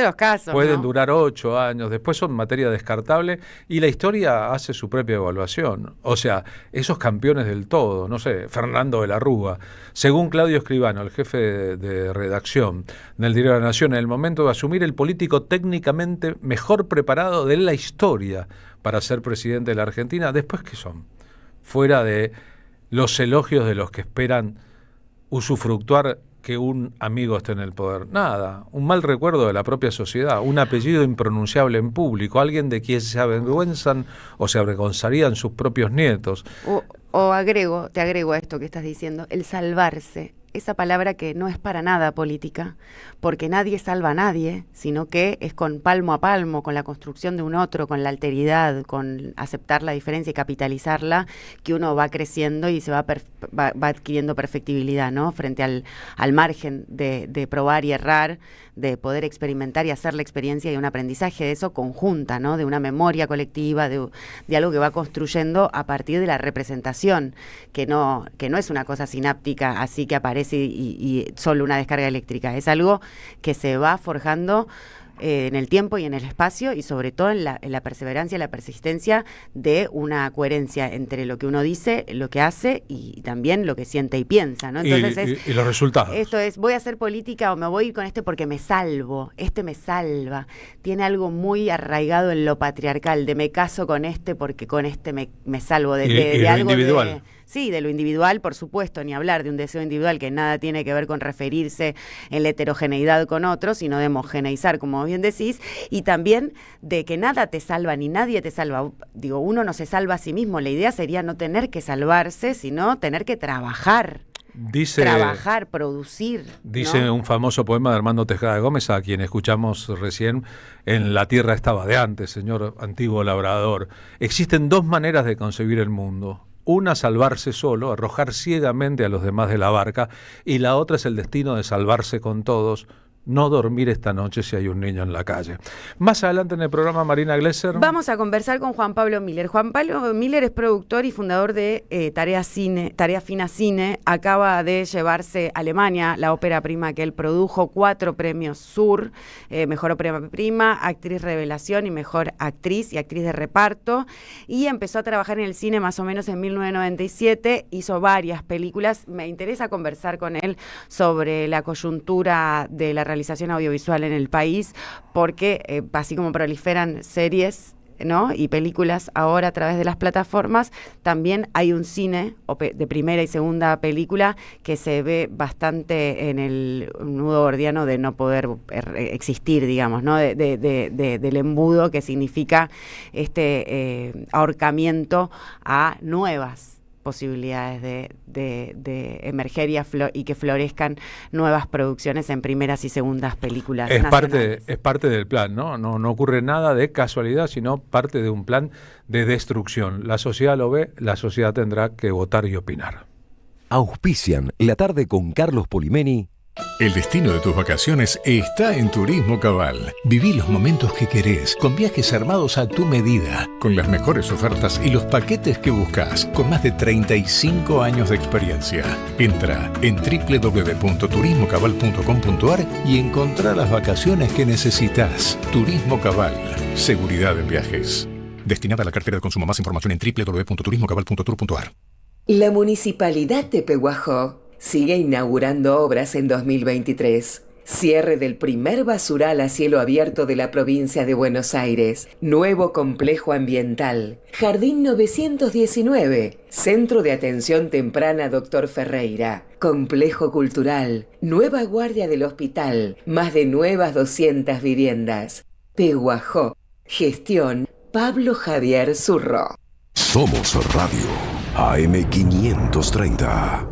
los casos pueden, ¿no?, durar 8 años. Después son materia descartable y la historia hace su propia evaluación. O sea, esos campeones del todo, no sé, Fernando de la Rúa, según Claudio Escribano, el jefe de redacción del Diario de la Nación, en el momento de asumir, el político técnicamente mejor preparado de la historia para ser presidente de la Argentina. Después, ¿qué son? Fuera de los elogios de los que esperan usufructuar que un amigo esté en el poder? Nada, un mal recuerdo de la propia sociedad, un apellido impronunciable en público, alguien de quien se avergüenzan o se avergonzarían sus propios nietos. Te agrego a esto que estás diciendo, el salvarse. Esa palabra que no es para nada política, porque nadie salva a nadie, sino que es con palmo a palmo, con la construcción de un otro, con la alteridad, con aceptar la diferencia y capitalizarla, que uno va creciendo y se va adquiriendo perfectibilidad, ¿no? Frente al margen de probar y errar, de poder experimentar y hacer la experiencia y un aprendizaje de eso conjunta, ¿no? De una memoria colectiva, de algo que va construyendo a partir de la representación, que no es una cosa sináptica así que aparece y solo una descarga eléctrica, es algo que se va forjando en el tiempo y en el espacio, y sobre todo en la perseverancia, la persistencia de una coherencia entre lo que uno dice, lo que hace y también lo que siente y piensa, ¿no? Entonces y los resultados. Esto es, voy a hacer política o me voy con este porque me salvo, este me salva. Tiene algo muy arraigado en lo patriarcal, de me caso con este porque con este me salvo de algo individual. Sí, de lo individual, por supuesto, ni hablar de un deseo individual que nada tiene que ver con referirse en la heterogeneidad con otros, sino de homogeneizar, como bien decís, y también de que nada te salva ni nadie te salva. Digo, uno no se salva a sí mismo, la idea sería no tener que salvarse, sino tener que trabajar. Trabajar, producir. Dice, ¿no?, un famoso poema de Armando Tejada Gómez, a quien escuchamos recién, en La tierra estaba de antes, señor antiguo labrador. Existen dos maneras de concebir el mundo. Una, salvarse solo, arrojar ciegamente a los demás de la barca, y la otra es el destino de salvarse con todos, no dormir esta noche si hay un niño en la calle. Más adelante en el programa, Marina Glesser, vamos a conversar con Juan Pablo Miller. Juan Pablo Miller es productor y fundador de Tarea Fina Cine. Acaba de llevarse a Alemania la ópera prima que él produjo, 4 premios Sur, mejor ópera prima, actriz revelación y mejor actriz y actriz de reparto. Y empezó a trabajar en el cine más o menos en 1997, hizo varias películas. Me interesa conversar con él sobre la coyuntura de la realización audiovisual en el país, porque así como proliferan series, ¿no?, y películas ahora a través de las plataformas, también hay un cine de primera y segunda película que se ve bastante en el nudo gordiano de no poder existir, digamos, ¿no?, del embudo que significa este ahorcamiento a nuevas posibilidades de emerger y que florezcan nuevas producciones en primeras y segundas películas nacionales. Es parte del plan, ¿no? No ocurre nada de casualidad, sino parte de un plan de destrucción. La sociedad lo ve, la sociedad tendrá que votar y opinar. Auspician La Tarde con Carlos Polimeni. El destino de tus vacaciones está en Turismo Cabal. Viví los momentos que querés, con viajes armados a tu medida, con las mejores ofertas y los paquetes que buscas, con más de 35 años de experiencia. Entra en www.turismocabal.com.ar y encontrá las vacaciones que necesitas. Turismo Cabal, seguridad en viajes. Destinada a la cartera de consumo. Más información en www.turismocabal.tour.ar. La Municipalidad de Pehuajó sigue inaugurando obras en 2023. Cierre del primer basural a cielo abierto de la provincia de Buenos Aires. Nuevo complejo ambiental. Jardín 919. Centro de Atención Temprana Dr. Ferreira. Complejo cultural. Nueva guardia del hospital. Más de nuevas 200 viviendas. Pehuajó. Gestión Pablo Javier Zurro. Somos Radio AM530.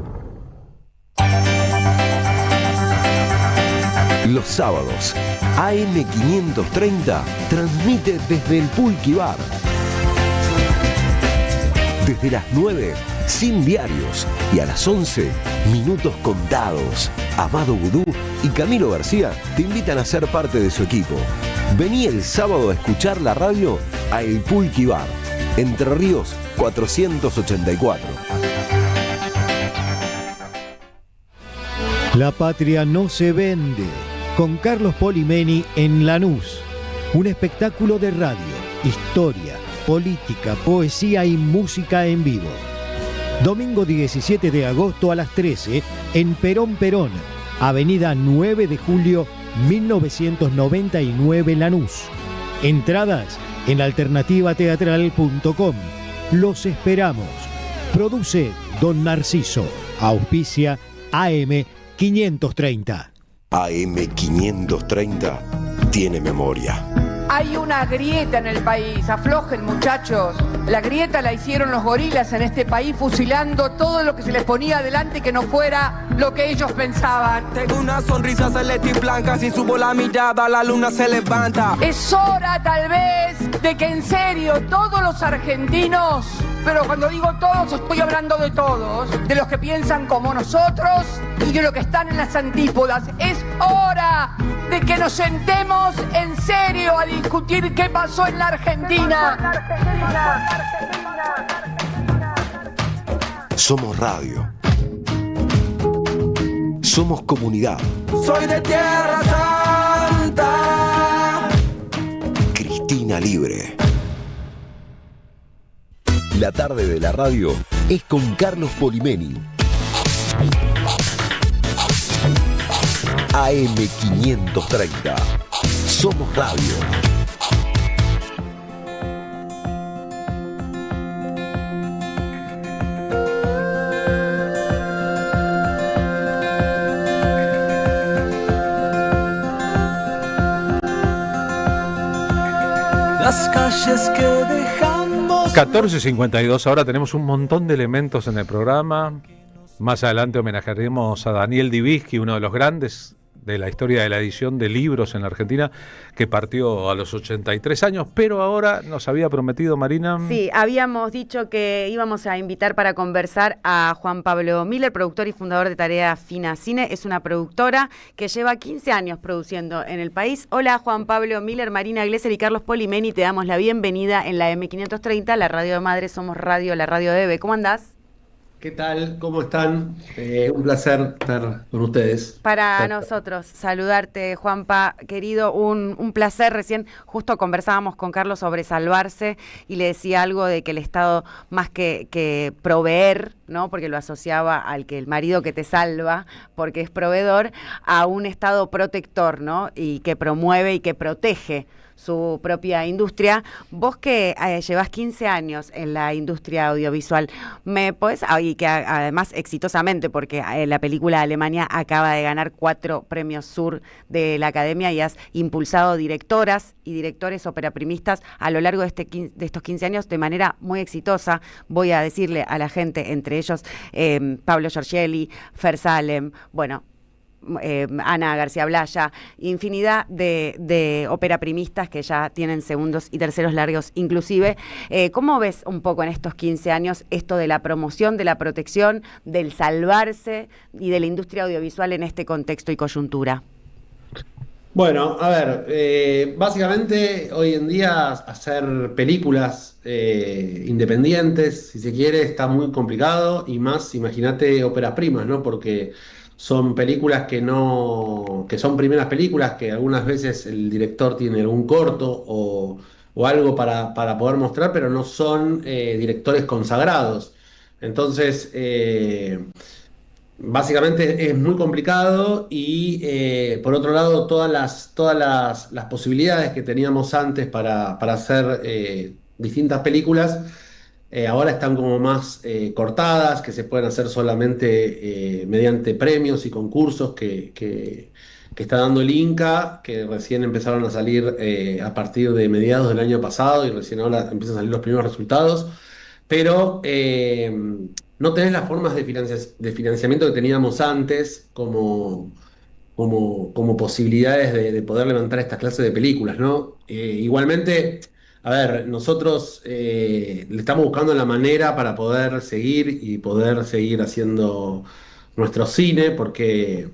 Los sábados, AM530 transmite desde el Pulqui Bar. Desde las 9, sin diarios, y a las 11, minutos contados. Amado Vudú y Camilo García te invitan a ser parte de su equipo. Vení el sábado a escuchar la radio a El Pulqui Bar, Entre Ríos 484. La patria no se vende, con Carlos Polimeni en Lanús. Un espectáculo de radio, historia, política, poesía y música en vivo. Domingo 17 de agosto a las 13 en Perón, Avenida 9 de Julio 1999 Lanús. Entradas en alternativateatral.com. Los esperamos. Produce Don Narciso. Auspicia AM 530. AM530 tiene memoria. Hay una grieta en el país, aflojen muchachos. La grieta la hicieron los gorilas en este país fusilando todo lo que se les ponía adelante que no fuera lo que ellos pensaban. Tengo una sonrisa celeste y blanca, si subo la mirada la luna se levanta. Es hora tal vez de que en serio todos los argentinos, pero cuando digo todos estoy hablando de todos, de los que piensan como nosotros y de los que están en las antípodas, es hora de que nos sentemos en serio a discutir qué pasó en la Argentina. Somos radio. Somos comunidad. Soy de Tierra Santa. Cristina Libre. La tarde de la radio es con Carlos Polimeni. AM530. Somos radio. Las calles que dejamos. 14:52, ahora tenemos un montón de elementos en el programa. Más adelante homenajearemos a Daniel Divisky, uno de los grandes de la historia de la edición de libros en la Argentina, que partió a los 83 años, pero ahora nos había prometido, Marina... Sí, habíamos dicho que íbamos a invitar para conversar a Juan Pablo Miller, productor y fundador de Tarea Fina Cine. Es una productora que lleva 15 años produciendo en el país. Hola, Juan Pablo Miller, Marina Glesser y Carlos Polimeni, te damos la bienvenida en la M530, la radio de Madre, somos radio, la radio de EBE. ¿Cómo andás? ¿Qué tal? ¿Cómo están? Un placer estar con ustedes. Para nosotros, saludarte, Juanpa, querido, un placer. Recién justo conversábamos con Carlos sobre salvarse y le decía algo de que el Estado, más que proveer, ¿no? Porque lo asociaba al que el marido que te salva, porque es proveedor, a un Estado protector, ¿no? Y que promueve y que protege su propia industria. Vos que llevas 15 años en la industria audiovisual, ¿me podés, y que además exitosamente, porque la película Alemania acaba de ganar 4 premios Sur de la Academia y has impulsado directoras y directores operaprimistas a lo largo de estos 15 años de manera muy exitosa? Voy a decirle a la gente, entre ellos Pablo Giorgelli, Fer Salem, bueno, Ana García Blaya, infinidad de operaprimistas que ya tienen segundos y terceros largos inclusive. ¿Cómo ves un poco en estos 15 años esto de la promoción, de la protección, del salvarse y de la industria audiovisual en este contexto y coyuntura? Bueno, a ver, básicamente hoy en día hacer películas independientes, si se quiere, está muy complicado, y más, imagínate, óperas primas, ¿no? Porque son películas que son primeras películas, que algunas veces el director tiene algún corto o algo para poder mostrar, pero no son directores consagrados. Entonces, básicamente es muy complicado y por otro lado, todas las posibilidades que teníamos antes para hacer distintas películas, ahora están como más cortadas, que se pueden hacer solamente mediante premios y concursos que está dando el Inca, que recién empezaron a salir a partir de mediados del año pasado y recién ahora empiezan a salir los primeros resultados, pero no tenés las formas de financiamiento que teníamos antes como posibilidades de poder levantar esta clase de películas, ¿no? Igualmente... A ver, nosotros le estamos buscando la manera para poder seguir haciendo nuestro cine, porque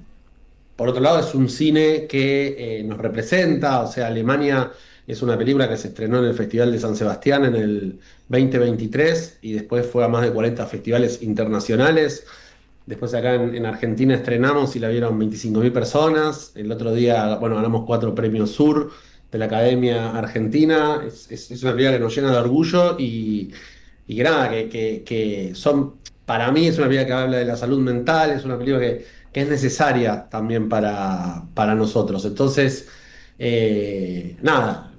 por otro lado es un cine que nos representa. O sea, Alemania es una película que se estrenó en el Festival de San Sebastián en el 2023 y después fue a más de 40 festivales internacionales. Después acá en Argentina estrenamos y la vieron 25.000 personas. El otro día, bueno, ganamos 4 premios Sur de la Academia Argentina. Es una película que nos llena de orgullo y que nada, que son, para mí es una película que habla de la salud mental, es una película que es necesaria también para nosotros. Entonces, nada,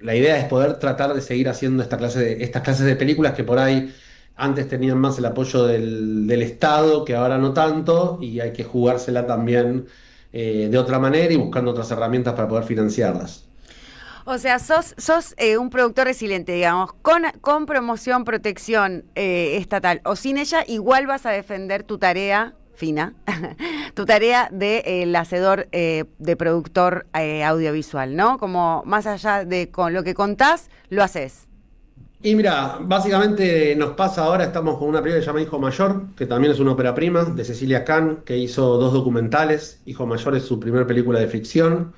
la idea es poder tratar de seguir haciendo estas clases de películas que por ahí antes tenían más el apoyo del Estado, que ahora no tanto, y hay que jugársela también de otra manera y buscando otras herramientas para poder financiarlas. O sea, sos un productor resiliente, digamos, con promoción, protección estatal o sin ella, igual vas a defender tu tarea fina, tu tarea de el hacedor de productor audiovisual, ¿no? Como más allá de con lo que contás, lo haces. Y mira, básicamente nos pasa ahora, estamos con una película que se llama Hijo Mayor, que también es una ópera prima, de Cecilia Khan, que hizo 2 documentales. Hijo Mayor es su primer película de ficción.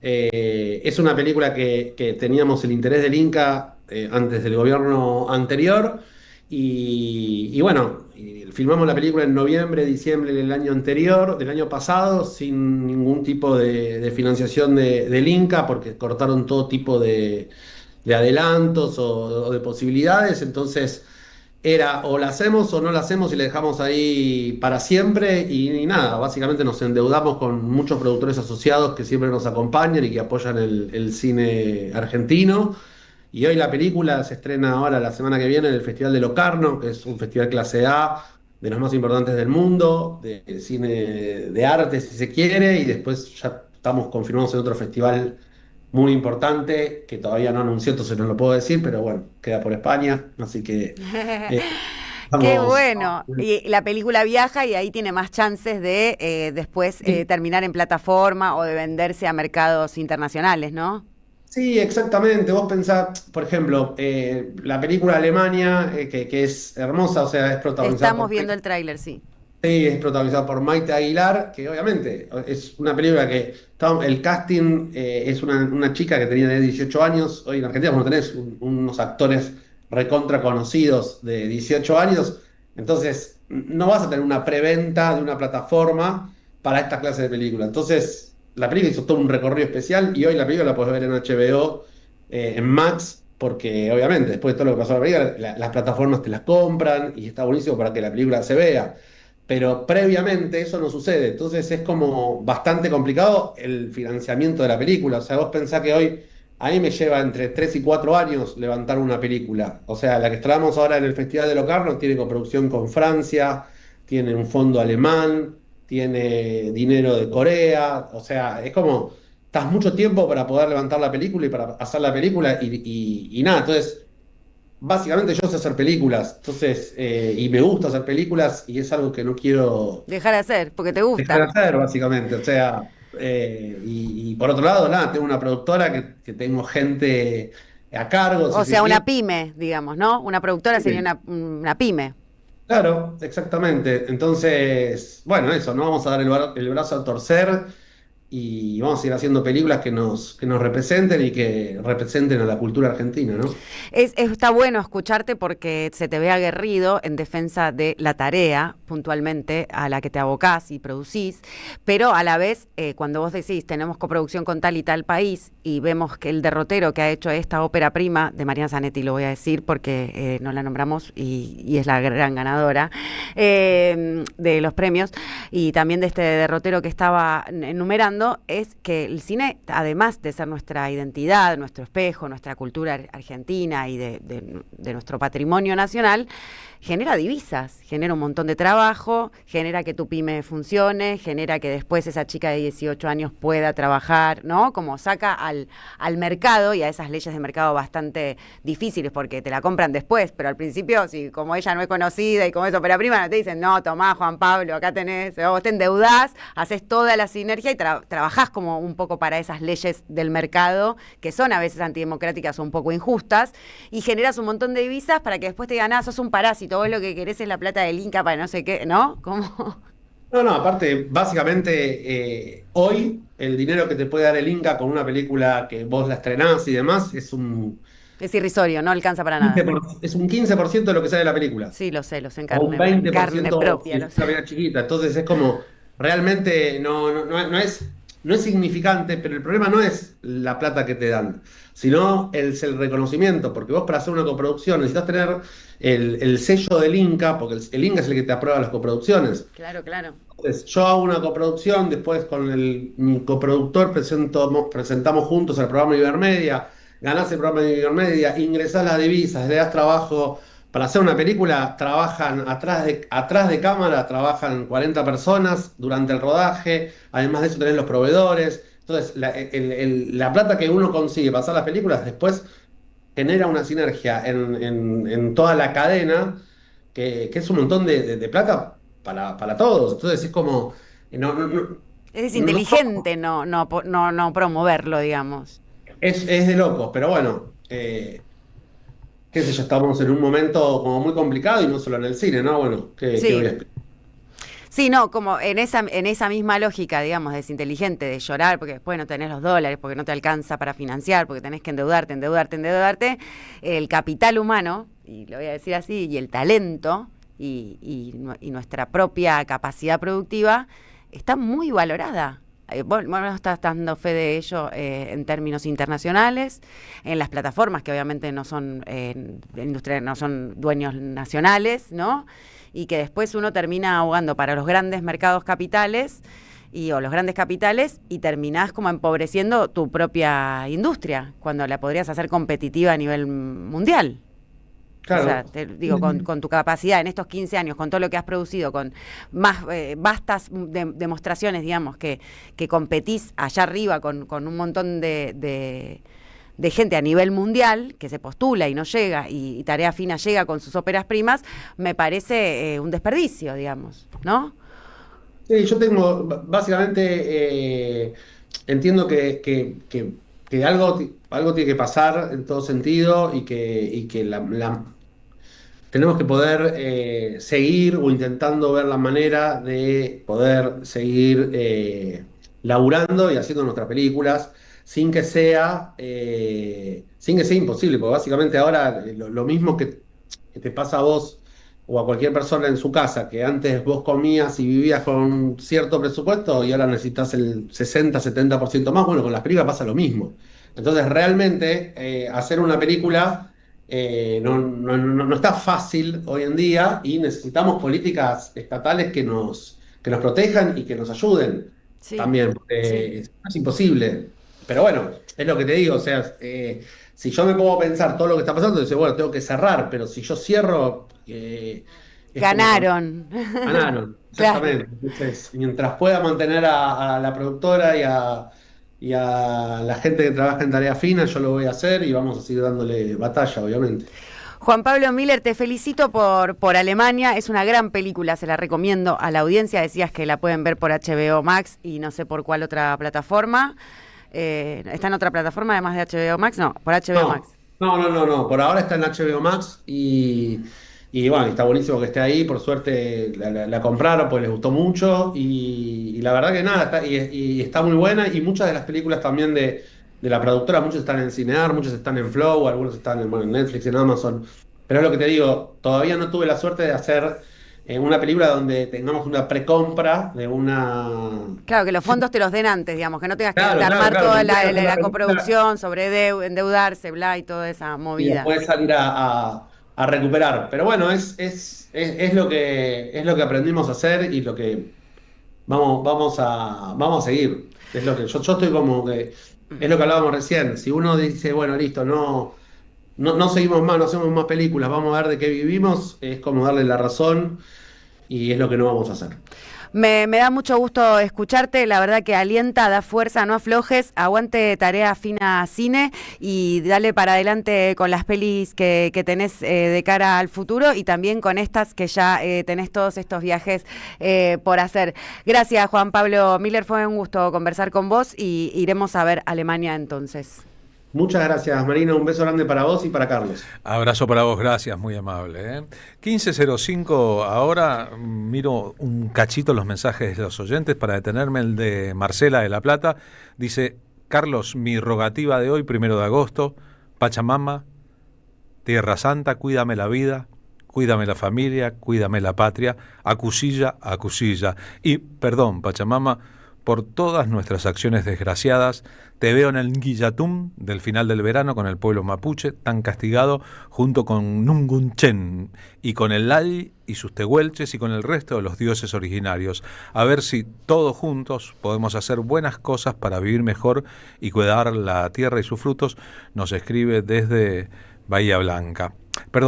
Es una película que teníamos el interés del Inca antes del gobierno anterior. Y bueno, filmamos la película en noviembre, diciembre del año anterior, del año pasado, sin ningún tipo de financiación del Inca, porque cortaron todo tipo de adelantos o de posibilidades. Entonces era o la hacemos o no la hacemos y la dejamos ahí para siempre. Y nada, básicamente nos endeudamos con muchos productores asociados que siempre nos acompañan y que apoyan el cine argentino. Y hoy la película se estrena ahora la semana que viene en el Festival de Locarno, que es un festival clase A, de los más importantes del mundo, de cine de arte si se quiere, y después ya estamos confirmados en otro festival muy importante, que todavía no anunció, entonces no lo puedo decir, pero bueno, queda por España, así que... Qué bueno. Y la película viaja y ahí tiene más chances de después terminar en plataforma o de venderse a mercados internacionales, ¿no? Sí, exactamente. Vos pensás, por ejemplo, la película Alemania, que es hermosa, o sea, es protagonizada Estamos viendo el tráiler, sí. Sí, es protagonizada por Maite Aguilar, que obviamente es una película que el casting es una chica que tenía de 18 años. Hoy en Argentina, como tenés unos actores recontra conocidos de 18 años, entonces no vas a tener una preventa de una plataforma para esta clase de película. Entonces, la película hizo todo un recorrido especial y hoy la película la puedes ver en HBO, en Max, porque obviamente después de todo lo que pasó en la película, las plataformas te las compran y está buenísimo para que la película se vea. Pero previamente eso no sucede, entonces es como bastante complicado el financiamiento de la película. O sea, vos pensás que hoy a mí me lleva entre 3 y 4 años levantar una película. O sea, la que estrenamos ahora en el Festival de Locarno tiene coproducción con Francia, tiene un fondo alemán, tiene dinero de Corea. O sea, es como, estás mucho tiempo para poder levantar la película y para hacer la película y nada, entonces... Básicamente yo sé hacer películas, entonces, y me gusta hacer películas y es algo que no quiero dejar de hacer, porque te gusta. dejar de hacer, básicamente. O sea, y por otro lado, nada, tengo una productora que tengo gente a cargo. O sea, una pyme, digamos, ¿no? Una productora sería una pyme. Claro, exactamente. Entonces, bueno, eso, no vamos a dar el brazo a torcer y vamos a ir haciendo películas que nos representen y que representen a la cultura argentina, ¿no? Está bueno escucharte porque se te ve aguerrido en defensa de la tarea, puntualmente, a la que te abocás y producís, pero a la vez, cuando vos decís, tenemos coproducción con tal y tal país, y vemos que el derrotero que ha hecho esta ópera prima, de Mariana Zanetti, lo voy a decir porque no la nombramos y es la gran ganadora de los premios, y también de este derrotero que estaba enumerando, es que el cine, además de ser nuestra identidad, nuestro espejo, nuestra cultura argentina y de nuestro patrimonio nacional, genera divisas, genera un montón de trabajo, genera que tu pyme funcione, genera que después esa chica de 18 años pueda trabajar, ¿no? Como saca al mercado y a esas leyes de mercado bastante difíciles porque te la compran después, pero al principio, si como ella no es conocida y como es ópera prima, no te dicen, no, tomá, Juan Pablo, acá tenés, vos te endeudás, haces toda la sinergia y trabajás como un poco para esas leyes del mercado, que son a veces antidemocráticas o un poco injustas, y generas un montón de divisas para que después te digan, sos un parásito, vos lo que querés es la plata del Inca para no sé qué, ¿no? ¿Cómo? No, aparte, básicamente, hoy el dinero que te puede dar el Inca con una película que vos la estrenás y demás es irrisorio, no alcanza para nada. Es un 15% de lo que sale de la película. Sí, lo sé, en o un carne, 20% carne propia. Si es una película chiquita. Entonces es como, realmente no es significante, pero el problema no es la plata que te dan, sino el reconocimiento, porque vos para hacer una coproducción necesitas tener el sello del Inca, porque el Inca es el que te aprueba las coproducciones. Claro. Entonces, yo hago una coproducción, después con mi coproductor presentamos juntos el programa Ibermedia, ganás el programa de Ibermedia, ingresás las divisas, le das trabajo para hacer una película trabajan atrás de cámara, trabajan 40 personas durante el rodaje, además de eso tenés los proveedores. Entonces, la plata que uno consigue para hacer las películas después genera una sinergia en toda la cadena, que es un montón de plata para todos. Entonces es como... Es inteligente no promoverlo, digamos. Es de locos, pero bueno, qué sé yo, estamos en un momento como muy complicado y no solo en el cine, ¿no? Bueno, ¿qué voy a explicar? Sí, no, como en esa misma lógica, digamos, es inteligente de llorar porque después no tenés los dólares, porque no te alcanza para financiar, porque tenés que endeudarte, el capital humano, y lo voy a decir así, y el talento y nuestra propia capacidad productiva está muy valorada. Vos estás dando fe de ello en términos internacionales, en las plataformas que obviamente no son industria, no son dueños nacionales, ¿no? Y que después uno termina ahogando para los grandes mercados capitales o los grandes capitales y terminás como empobreciendo tu propia industria cuando la podrías hacer competitiva a nivel mundial. Claro. O sea, te digo, con tu capacidad en estos 15 años, con todo lo que has producido, con más vastas demostraciones, digamos, que competís allá arriba con un montón de gente a nivel mundial que se postula y no llega, y Tarea Fina llega con sus óperas primas, me parece un desperdicio, digamos, ¿no? Sí, yo tengo, básicamente, entiendo que algo tiene que pasar en todo sentido y que tenemos que poder seguir o intentando ver la manera de poder seguir laburando y haciendo nuestras películas sin que sea imposible, porque básicamente ahora lo mismo que te pasa a vos o a cualquier persona en su casa, que antes vos comías y vivías con un cierto presupuesto y ahora necesitas el 60-70% más, bueno, con las películas pasa lo mismo. Entonces realmente hacer una película no está fácil hoy en día y necesitamos políticas estatales que nos protejan y que nos ayuden también, porque es imposible. Pero bueno, es lo que te digo, o sea, si yo me pongo a pensar todo lo que está pasando, digo, bueno, tengo que cerrar, pero si yo cierro... Ganaron. Ganaron, exactamente. Claro. Entonces, mientras pueda mantener a la productora y a la gente que trabaja en Tarea Fina, yo lo voy a hacer y vamos a seguir dándole batalla, obviamente. Juan Pablo Miller, te felicito por Alemania, es una gran película, se la recomiendo a la audiencia, decías que la pueden ver por HBO Max y no sé por cuál otra plataforma. ¿Está en otra plataforma además de HBO Max? No, por HBO Max. No, por ahora está en HBO Max y bueno, está buenísimo que esté ahí, por suerte la compraron porque les gustó mucho y la verdad que nada, está muy buena y muchas de las películas también de la productora, muchos están en Cinear, muchos están en Flow, algunos están en Netflix, en Amazon, pero es lo que te digo, todavía no tuve la suerte de hacer una película donde tengamos una precompra de una... Claro, que los fondos te los den antes, digamos, que no tengas que armar toda la coproducción, sobre endeudarse, bla, y toda esa movida. Y después salir a recuperar. Pero bueno, es lo que aprendimos a hacer y lo que vamos a seguir. Es lo que yo estoy como que... Es lo que hablábamos recién. Si uno dice, bueno, listo, no seguimos más, no hacemos más películas, vamos a ver de qué vivimos, es como darle la razón y es lo que no vamos a hacer. Me da mucho gusto escucharte, la verdad que alienta, da fuerza, no aflojes, aguante Tarea Fina Cine y dale para adelante con las pelis que tenés de cara al futuro y también con estas que ya tenés todos estos viajes por hacer. Gracias, Juan Pablo Miller, fue un gusto conversar con vos y iremos a ver Alemania entonces. Muchas gracias, Marina. Un beso grande para vos y para Carlos. Abrazo para vos, gracias, muy amable. 15:05, ahora miro un cachito los mensajes de los oyentes para detenerme. El de Marcela de La Plata dice: Carlos, mi rogativa de hoy, 1 de agosto, Pachamama, Tierra Santa, cuídame la vida, cuídame la familia, cuídame la patria, acusilla, acusilla. Y perdón, Pachamama, por todas nuestras acciones desgraciadas. Te veo en el Guillatum del final del verano con el pueblo mapuche, tan castigado, junto con Nungunchen y con el Lali y sus tehuelches y con el resto de los dioses originarios. A ver si todos juntos podemos hacer buenas cosas para vivir mejor y cuidar la tierra y sus frutos. Nos escribe desde Bahía Blanca.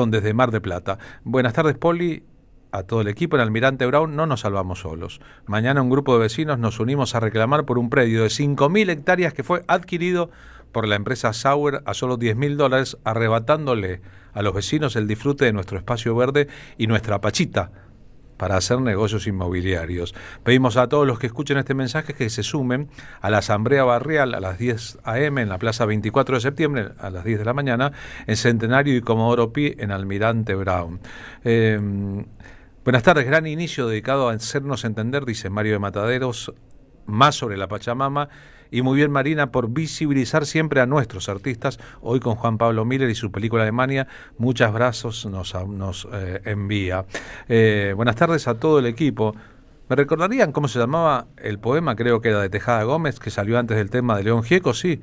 desde Mar del Plata. Buenas tardes, Poli. A todo el equipo en Almirante Brown no nos salvamos solos. Mañana un grupo de vecinos nos unimos a reclamar por un predio de 5.000 hectáreas que fue adquirido por la empresa Sauer a solo $10.000, arrebatándole a los vecinos el disfrute de nuestro espacio verde y nuestra pachita para hacer negocios inmobiliarios. Pedimos a todos los que escuchen este mensaje que se sumen a la asamblea barrial a las 10 a.m. en la Plaza 24 de septiembre a las 10 de la mañana en Centenario y Comodoro Pi en Almirante Brown. Buenas tardes, gran inicio dedicado a hacernos entender, dice Mario de Mataderos, más sobre la Pachamama. Y muy bien, Marina, por visibilizar siempre a nuestros artistas. Hoy con Juan Pablo Miller y su película Alemania, muchos abrazos nos envía. Buenas tardes a todo el equipo. ¿Me recordarían cómo se llamaba el poema? Creo que era de Tejada Gómez, que salió antes del tema de León Gieco, sí.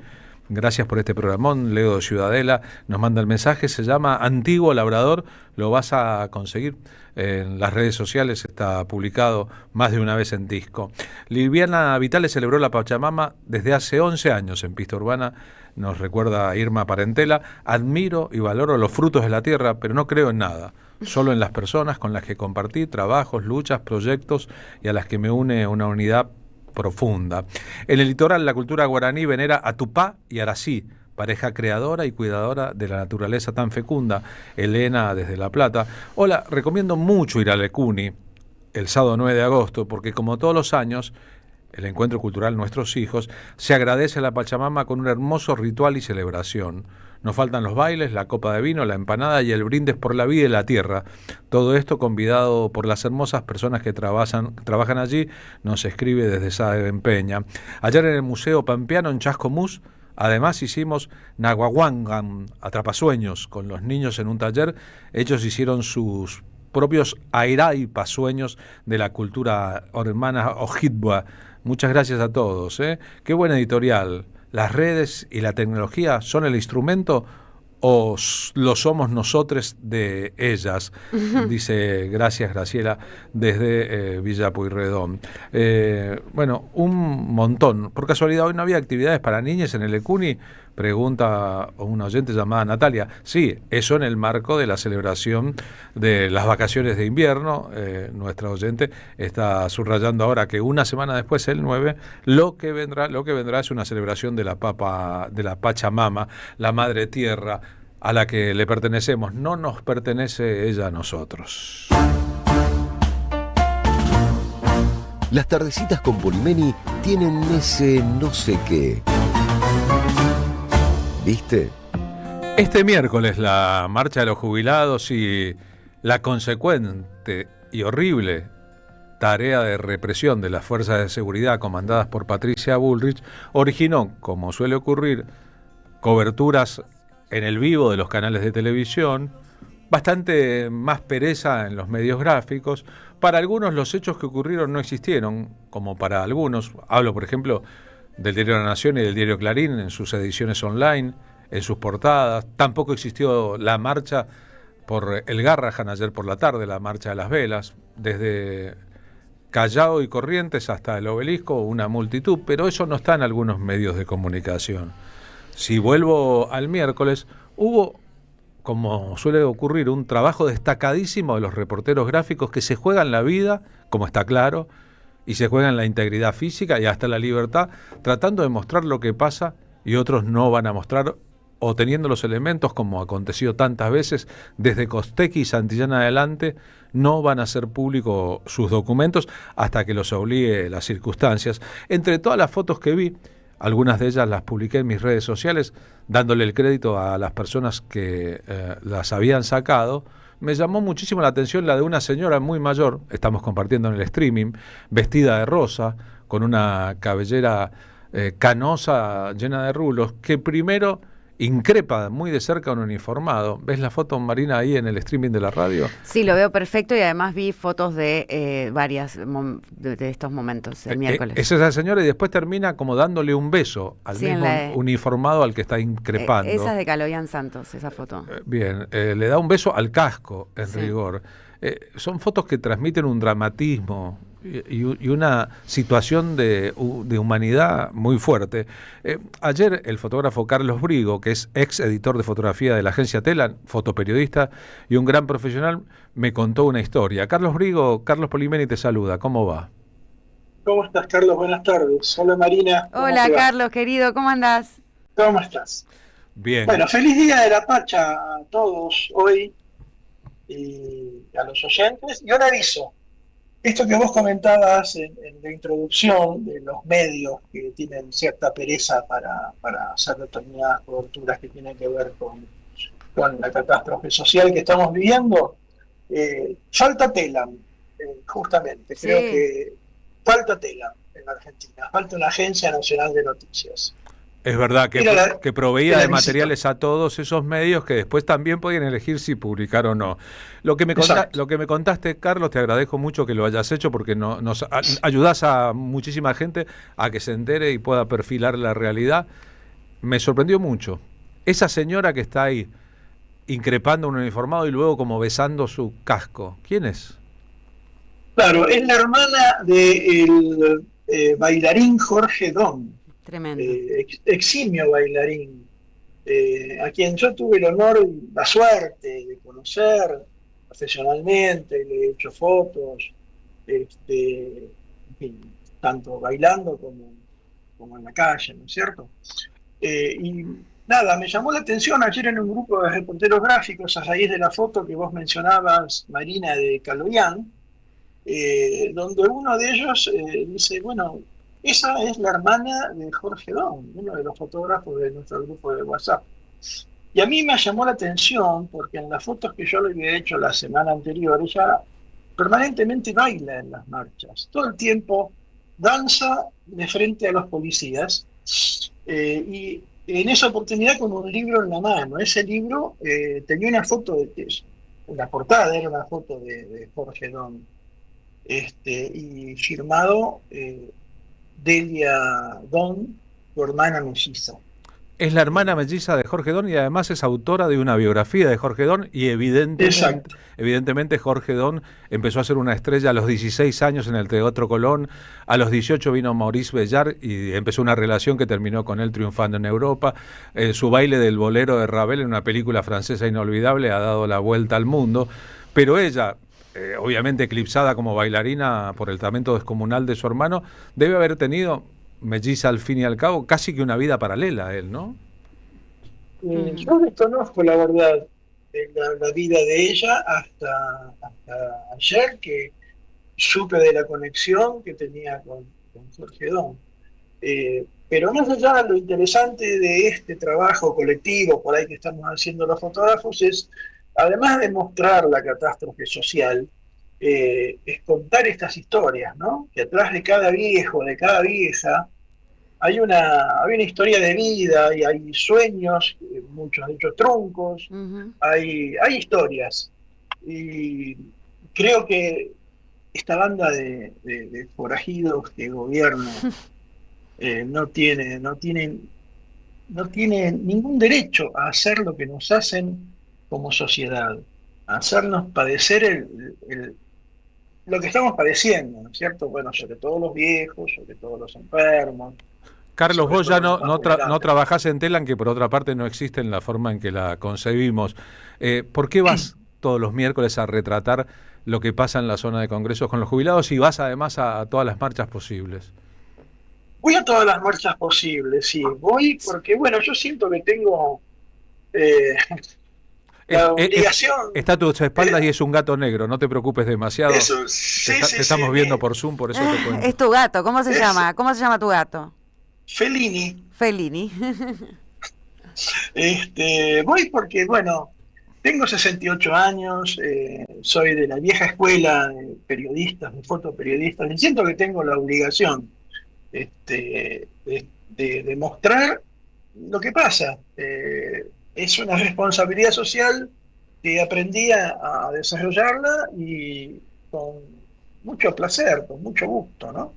Gracias por este programón. Leo de Ciudadela nos manda el mensaje, se llama Antiguo Labrador, lo vas a conseguir en las redes sociales, está publicado más de una vez en disco. Liviana Vitale celebró la Pachamama desde hace 11 años en Pista Urbana, nos recuerda Irma Parentela. Admiro y valoro los frutos de la tierra, pero no creo en nada, solo en las personas con las que compartí trabajos, luchas, proyectos y a las que me une una unidad profunda. En el litoral, la cultura guaraní venera a Tupá y Arací, pareja creadora y cuidadora de la naturaleza tan fecunda. Elena desde La Plata. Hola, recomiendo mucho ir a Lecuni el sábado 9 de agosto, porque como todos los años, el encuentro cultural Nuestros Hijos, se agradece a la Pachamama con un hermoso ritual y celebración. Nos faltan los bailes, la copa de vino, la empanada y el brindis por la vida y la tierra. Todo esto convidado por las hermosas personas que trabajan allí, nos escribe desde Sabe Peña. Ayer en el Museo Pampeano en Chascomús, además hicimos Nahuahuangan, atrapasueños, con los niños en un taller. Ellos hicieron sus propios airaipasueños de la cultura hermana Ojibwa. Muchas gracias a todos. Qué buena editorial. ¿Las redes y la tecnología son el instrumento o lo somos nosotros de ellas? Dice gracias Graciela desde Villa Pueyrredón. Bueno, un montón. Por casualidad hoy no había actividades para niñas en el Lecuni, pregunta una oyente llamada Natalia. Sí, eso en el marco de la celebración de las vacaciones de invierno. Nuestra oyente está subrayando ahora que una semana después, el 9, lo que vendrá es una celebración de la Pachamama, la Madre Tierra, a la que le pertenecemos. No nos pertenece ella a nosotros. Las tardecitas con Polimeni tienen ese no sé qué. ¿Viste? Este miércoles la marcha de los jubilados y la consecuente y horrible tarea de represión de las fuerzas de seguridad comandadas por Patricia Bullrich originó, como suele ocurrir, coberturas en el vivo de los canales de televisión, bastante más pereza en los medios gráficos. Para algunos los hechos que ocurrieron no existieron, como para algunos, hablo por ejemplo del diario La Nación y del diario Clarín en sus ediciones online, en sus portadas. Tampoco existió la marcha por el Garrahan ayer por la tarde, la marcha de las velas, desde Callao y Corrientes hasta el Obelisco, una multitud, pero eso no está en algunos medios de comunicación. Si vuelvo al miércoles, hubo, como suele ocurrir, un trabajo destacadísimo de los reporteros gráficos que se juegan la vida, como está claro, y se juegan la integridad física y hasta la libertad, tratando de mostrar lo que pasa y otros no van a mostrar, o teniendo los elementos, como aconteció tantas veces, desde Costequi y Santillán adelante, no van a hacer públicos sus documentos hasta que los obligue las circunstancias. Entre todas las fotos que vi, algunas de ellas las publiqué en mis redes sociales, dándole el crédito a las personas que las habían sacado. Me llamó muchísimo la atención la de una señora muy mayor, estamos compartiendo en el streaming, vestida de rosa, con una cabellera canosa, llena de rulos, que primero increpa muy de cerca a un uniformado. ¿Ves la foto, Marina, ahí en el streaming de la radio? Sí, lo veo perfecto y además vi fotos de varias de estos momentos el miércoles. Es esa señora y después termina como dándole un beso al mismo uniformado al que está increpando. Esa es de Caloyan Santos, esa foto. Bien, le da un beso al casco, en rigor. Son fotos que transmiten un dramatismo y una situación de humanidad muy fuerte. Ayer el fotógrafo Carlos Brigo, que es ex editor de fotografía de la agencia Telan, fotoperiodista y un gran profesional, me contó una historia. Carlos Brigo, Carlos Polimeni te saluda, ¿cómo va? ¿Cómo estás, Carlos? Buenas tardes. Hola, Marina. Hola, Carlos, querido, ¿cómo andás? ¿Cómo estás? Bien. Bueno, feliz Día de la Pacha a todos hoy y a los oyentes. Y un aviso. Esto que vos comentabas en la introducción de los medios que tienen cierta pereza para hacer determinadas coberturas que tienen que ver con la catástrofe social que estamos viviendo, falta Telam, justamente. Sí. Creo que falta Telam en la Argentina, falta una agencia nacional de noticias. Es verdad que proveía de materiales a todos esos medios que después también podían elegir si publicar o no. Lo que me contaste, Carlos, te agradezco mucho que lo hayas hecho porque nos ayudás a muchísima gente a que se entere y pueda perfilar la realidad. Me sorprendió mucho. Esa señora que está ahí increpando a un uniformado y luego como besando su casco, ¿quién es? Claro, es la hermana del bailarín Jorge Don. Tremendo. Eximio bailarín, a quien yo tuve el honor y la suerte de conocer profesionalmente, le he hecho fotos, en fin, tanto bailando como en la calle, ¿no es cierto? Y nada, me llamó la atención ayer en un grupo de reporteros gráficos, a raíz de la foto que vos mencionabas, Marina, de Caloyan, donde uno de ellos dice, bueno, esa es la hermana de Jorge Don, uno de los fotógrafos de nuestro grupo de WhatsApp. Y a mí me llamó la atención porque en las fotos que yo le había hecho la semana anterior, ella permanentemente baila en las marchas. Todo el tiempo danza de frente a los policías y en esa oportunidad con un libro en la mano. Ese libro tenía una foto la portada era una foto de Jorge Don y firmado Delia Don, su hermana melliza. Es la hermana melliza de Jorge Don y además es autora de una biografía de Jorge Don y evidentemente Jorge Don empezó a ser una estrella a los 16 años en el Teatro Colón, a los 18 vino Maurice Bellar y empezó una relación que terminó con él triunfando en Europa. Su baile del bolero de Ravel en una película francesa inolvidable ha dado la vuelta al mundo, pero ella, obviamente eclipsada como bailarina por el talento descomunal de su hermano, debe haber tenido, melliza al fin y al cabo, casi que una vida paralela a él, ¿no? Yo desconozco la verdad la vida de ella hasta ayer que supe de la conexión que tenía con Jorge Don. Pero más allá, lo interesante de este trabajo colectivo por ahí que estamos haciendo los fotógrafos es, además de mostrar la catástrofe social, es contar estas historias, ¿no? Que atrás de cada viejo, de cada vieja, hay una historia de vida y hay sueños, muchos de ellos truncos, hay historias. Y creo que esta banda de forajidos que gobierna no tiene ningún derecho a hacer lo que nos hacen como sociedad, a hacernos padecer lo que estamos padeciendo, ¿no es cierto? Bueno, sobre todo los viejos, sobre todo los enfermos. Carlos, vos ya no trabajás en Telan, que por otra parte no existe en la forma en que la concebimos. ¿Por qué vas todos los miércoles a retratar lo que pasa en la zona de congresos con los jubilados y vas además a todas las marchas posibles? Voy a todas las marchas posibles, sí. Voy porque, bueno, yo siento que tengo la obligación... Está a tus espaldas y es un gato negro, no te preocupes demasiado. Eso, te estamos viendo por Zoom, por eso te cuento. Es tu gato, ¿cómo se llama? ¿Cómo se llama tu gato? Fellini. Voy porque, bueno, tengo 68 años, soy de la vieja escuela de periodistas, de fotoperiodistas, y siento que tengo la obligación de mostrar lo que pasa. Es una responsabilidad social que aprendí a desarrollarla y con mucho placer, con mucho gusto, ¿no?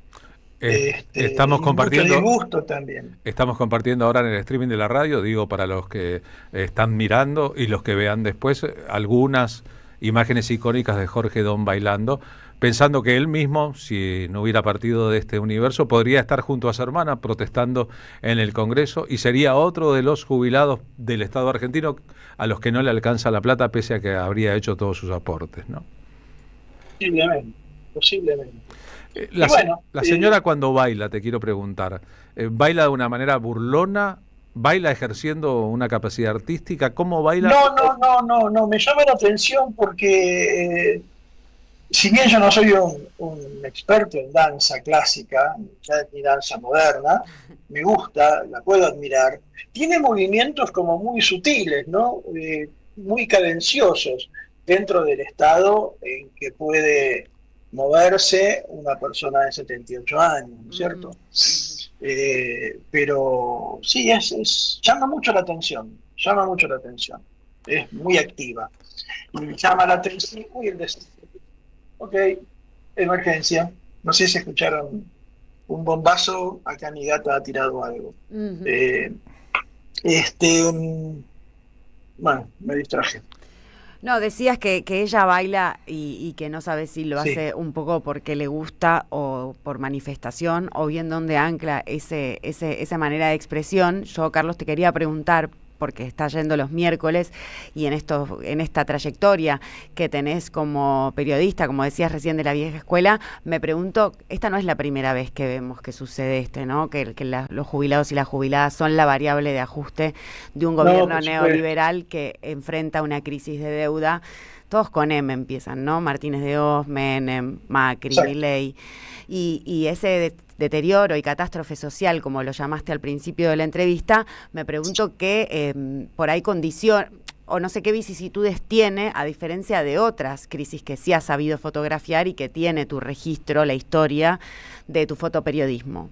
Estamos compartiendo mucho disgusto también. Estamos compartiendo ahora en el streaming de la radio, digo para los que están mirando y los que vean después, algunas imágenes icónicas de Jorge Don bailando, pensando que él mismo, si no hubiera partido de este universo, podría estar junto a su hermana protestando en el Congreso y sería otro de los jubilados del Estado argentino a los que no le alcanza la plata pese a que habría hecho todos sus aportes, ¿no? Posiblemente. La señora cuando baila, te quiero preguntar, ¿baila de una manera burlona? ¿Baila ejerciendo una capacidad artística? ¿Cómo baila? No, me llama la atención porque si bien yo no soy un experto en danza clásica, ni danza moderna, me gusta, la puedo admirar, tiene movimientos como muy sutiles, ¿no? Muy cadenciosos dentro del estado en que puede moverse una persona de 78 años, ¿no es cierto? Pero sí, llama mucho la atención, es muy activa. Y llama la atención, ok, emergencia, no sé si escucharon un bombazo, acá mi gata ha tirado algo. Bueno, me distraje. No, decías que ella baila y que no sabes si lo hace un poco porque le gusta o por manifestación o bien dónde ancla esa manera de expresión. Yo, Carlos, te quería preguntar, porque está yendo los miércoles y en esta trayectoria que tenés como periodista, como decías recién, de la vieja escuela, me pregunto, esta no es la primera vez que vemos que sucede ¿no? Que los jubilados y las jubiladas son la variable de ajuste de un gobierno neoliberal que enfrenta una crisis de deuda. Todos con M empiezan, ¿no? Martínez de Hoz, Menem, Macri, Milei. Y ese deterioro y catástrofe social, como lo llamaste al principio de la entrevista, me pregunto qué por ahí condición, o no sé qué vicisitudes tiene, a diferencia de otras crisis que sí has sabido fotografiar y que tiene tu registro, la historia de tu fotoperiodismo.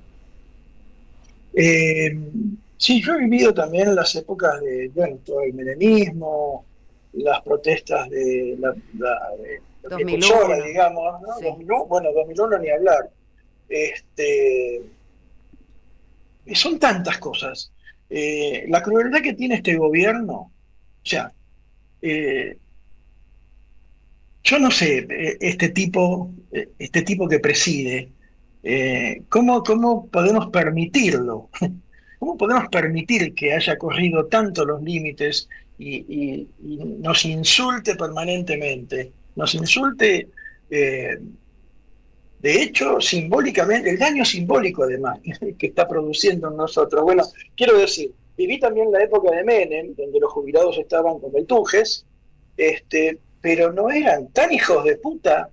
Sí, yo he vivido también las épocas de todo el menemismo, las protestas de la 2001, digamos, ¿no? Sí. 2001 ni hablar. Son tantas cosas. La crueldad que tiene este gobierno, o sea, yo no sé, este tipo que preside, ¿cómo podemos permitirlo? ¿Cómo podemos permitir que haya corrido tanto los límites y nos insulte permanentemente? Nos insulte, de hecho, simbólicamente, el daño simbólico además que está produciendo en nosotros. Bueno, quiero decir, viví también la época de Menem, donde los jubilados estaban como el Tujes, pero no eran tan hijos de puta,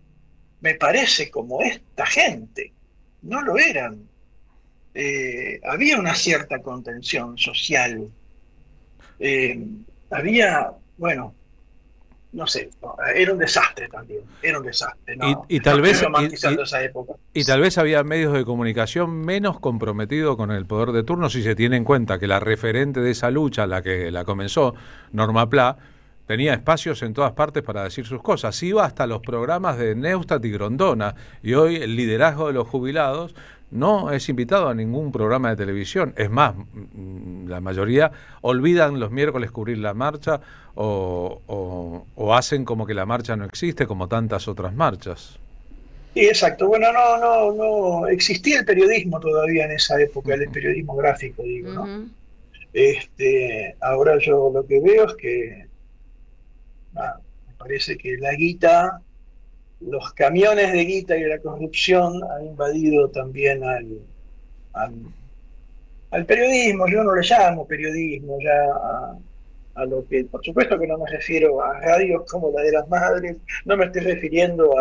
me parece, como esta gente. No lo eran. Había una cierta contención social. Había, bueno, no sé, era un desastre también, ¿no? Y tal vez esa época. Y tal vez había medios de comunicación menos comprometidos con el poder de turno, si se tiene en cuenta que la referente de esa lucha, la que la comenzó, Norma Pla, tenía espacios en todas partes para decir sus cosas. Iba hasta los programas de Neustadt y Grondona, y hoy el liderazgo de los jubilados no es invitado a ningún programa de televisión. Es más, la mayoría olvidan los miércoles cubrir la marcha o hacen como que la marcha no existe, como tantas otras marchas. Sí, exacto. Bueno, no existía el periodismo todavía en esa época, el periodismo gráfico, digo, ¿no? Ahora yo lo que veo es que me parece que la guita, los camiones de guita y la corrupción han invadido también al periodismo. Yo no le llamo periodismo ya a lo que, por supuesto que no me refiero a radios como la de las madres, no me estoy refiriendo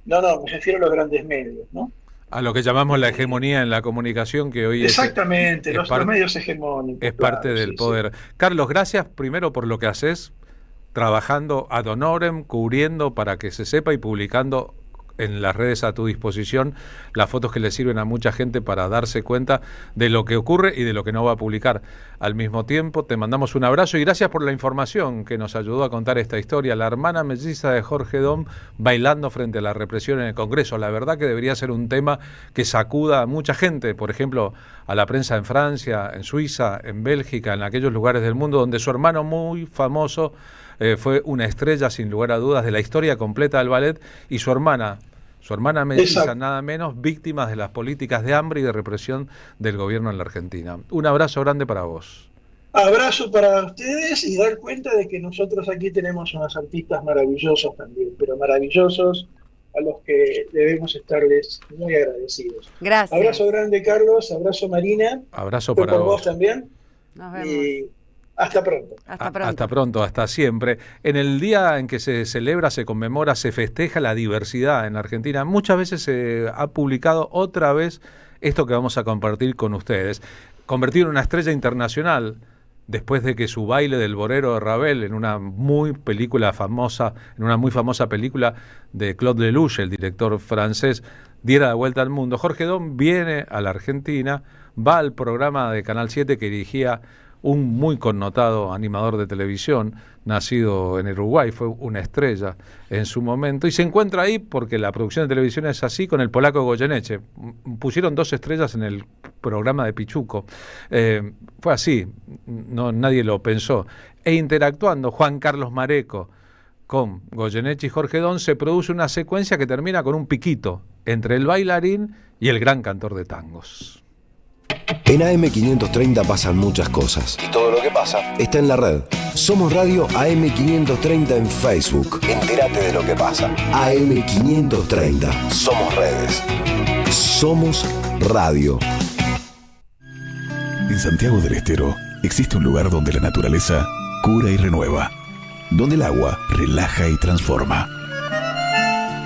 no, me refiero a los grandes medios, ¿no? A lo que llamamos la hegemonía en la comunicación, que hoy exactamente, los medios hegemónicos. Es parte del poder. Sí. Carlos, gracias primero por lo que haces, trabajando ad honorem, cubriendo para que se sepa y publicando en las redes a tu disposición las fotos que le sirven a mucha gente para darse cuenta de lo que ocurre y de lo que no va a publicar. Al mismo tiempo, te mandamos un abrazo y gracias por la información que nos ayudó a contar esta historia. La hermana melliza de Jorge Dom bailando frente a la represión en el Congreso. La verdad que debería ser un tema que sacuda a mucha gente, por ejemplo, a la prensa en Francia, en Suiza, en Bélgica, en aquellos lugares del mundo donde su hermano muy famoso fue una estrella sin lugar a dudas de la historia completa del ballet, y su hermana melliza, nada menos, víctimas de las políticas de hambre y de represión del gobierno en la Argentina. Un abrazo grande para vos. Abrazo para ustedes y dar cuenta de que nosotros aquí tenemos unos artistas maravillosos también, pero maravillosos, a los que debemos estarles muy agradecidos. Gracias. Abrazo grande, Carlos, abrazo, Marina. Abrazo para vos también. Nos vemos. Y hasta pronto. Hasta pronto, hasta siempre. En el día en que se celebra, se conmemora, se festeja la diversidad en la Argentina, muchas veces se ha publicado otra vez esto que vamos a compartir con ustedes. Convertir en una estrella internacional, después de que su baile del Bolero de Ravel, en una muy famosa película de Claude Lelouch, el director francés, diera la vuelta al mundo. Jorge Don viene a la Argentina, va al programa de Canal 7 que dirigía un muy connotado animador de televisión, nacido en Uruguay, fue una estrella en su momento, y se encuentra ahí porque la producción de televisión es así, con el polaco Goyeneche. Pusieron 2 estrellas en el programa de Pichuco. Fue así, nadie lo pensó. E interactuando Juan Carlos Mareco con Goyeneche y Jorge Don, se produce una secuencia que termina con un piquito entre el bailarín y el gran cantor de tangos. En AM530 pasan muchas cosas. Y todo lo que pasa está en la red. Somos Radio AM530 en Facebook. Entérate de lo que pasa. AM530. Somos redes. Somos radio. En Santiago del Estero existe un lugar donde la naturaleza cura y renueva. Donde el agua relaja y transforma.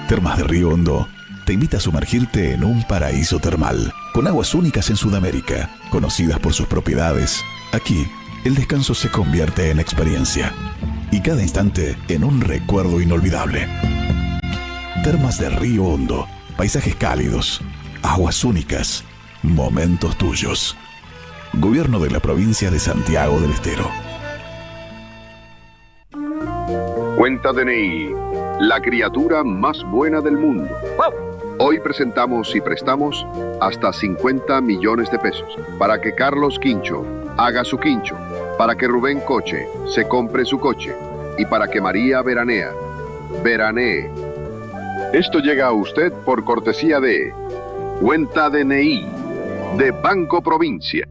Termas de Río Hondo te invita a sumergirte en un paraíso termal, con aguas únicas en Sudamérica, conocidas por sus propiedades. Aquí, el descanso se convierte en experiencia, y cada instante en un recuerdo inolvidable. Termas de Río Hondo, paisajes cálidos, aguas únicas, momentos tuyos. Gobierno de la provincia de Santiago del Estero. Cuenta DNI, la criatura más buena del mundo. Hoy presentamos y prestamos hasta 50 millones de pesos para que Carlos Quincho haga su quincho, para que Rubén Coche se compre su coche y para que María veranee. Esto llega a usted por cortesía de Cuenta DNI de Banco Provincia.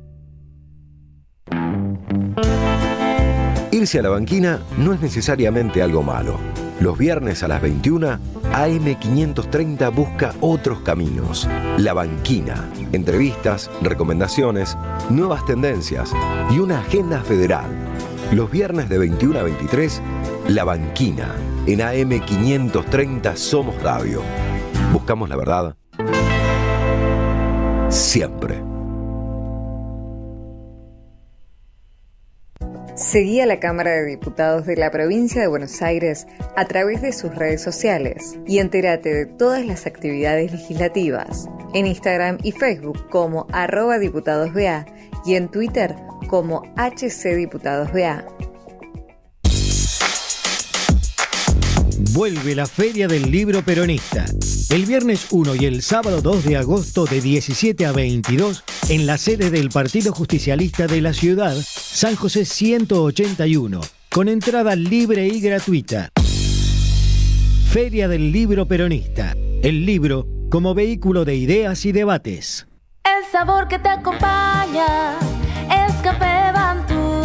Irse a la banquina no es necesariamente algo malo. Los viernes a las 21, AM530 busca otros caminos. La Banquina. Entrevistas, recomendaciones, nuevas tendencias y una agenda federal. Los viernes de 21 a 23, La Banquina. En AM530 Somos Radio. Buscamos la verdad. Siempre. Seguí a la Cámara de Diputados de la Provincia de Buenos Aires a través de sus redes sociales y entérate de todas las actividades legislativas en Instagram y Facebook como @diputadosBA y en Twitter como HCDiputadosBA. Vuelve la Feria del Libro Peronista. El viernes 1 y el sábado 2 de agosto de 17 a 22 en la sede del Partido Justicialista de la Ciudad, San José 181, con entrada libre y gratuita. Feria del Libro Peronista. El libro como vehículo de ideas y debates. El sabor que te acompaña es Café Bantú.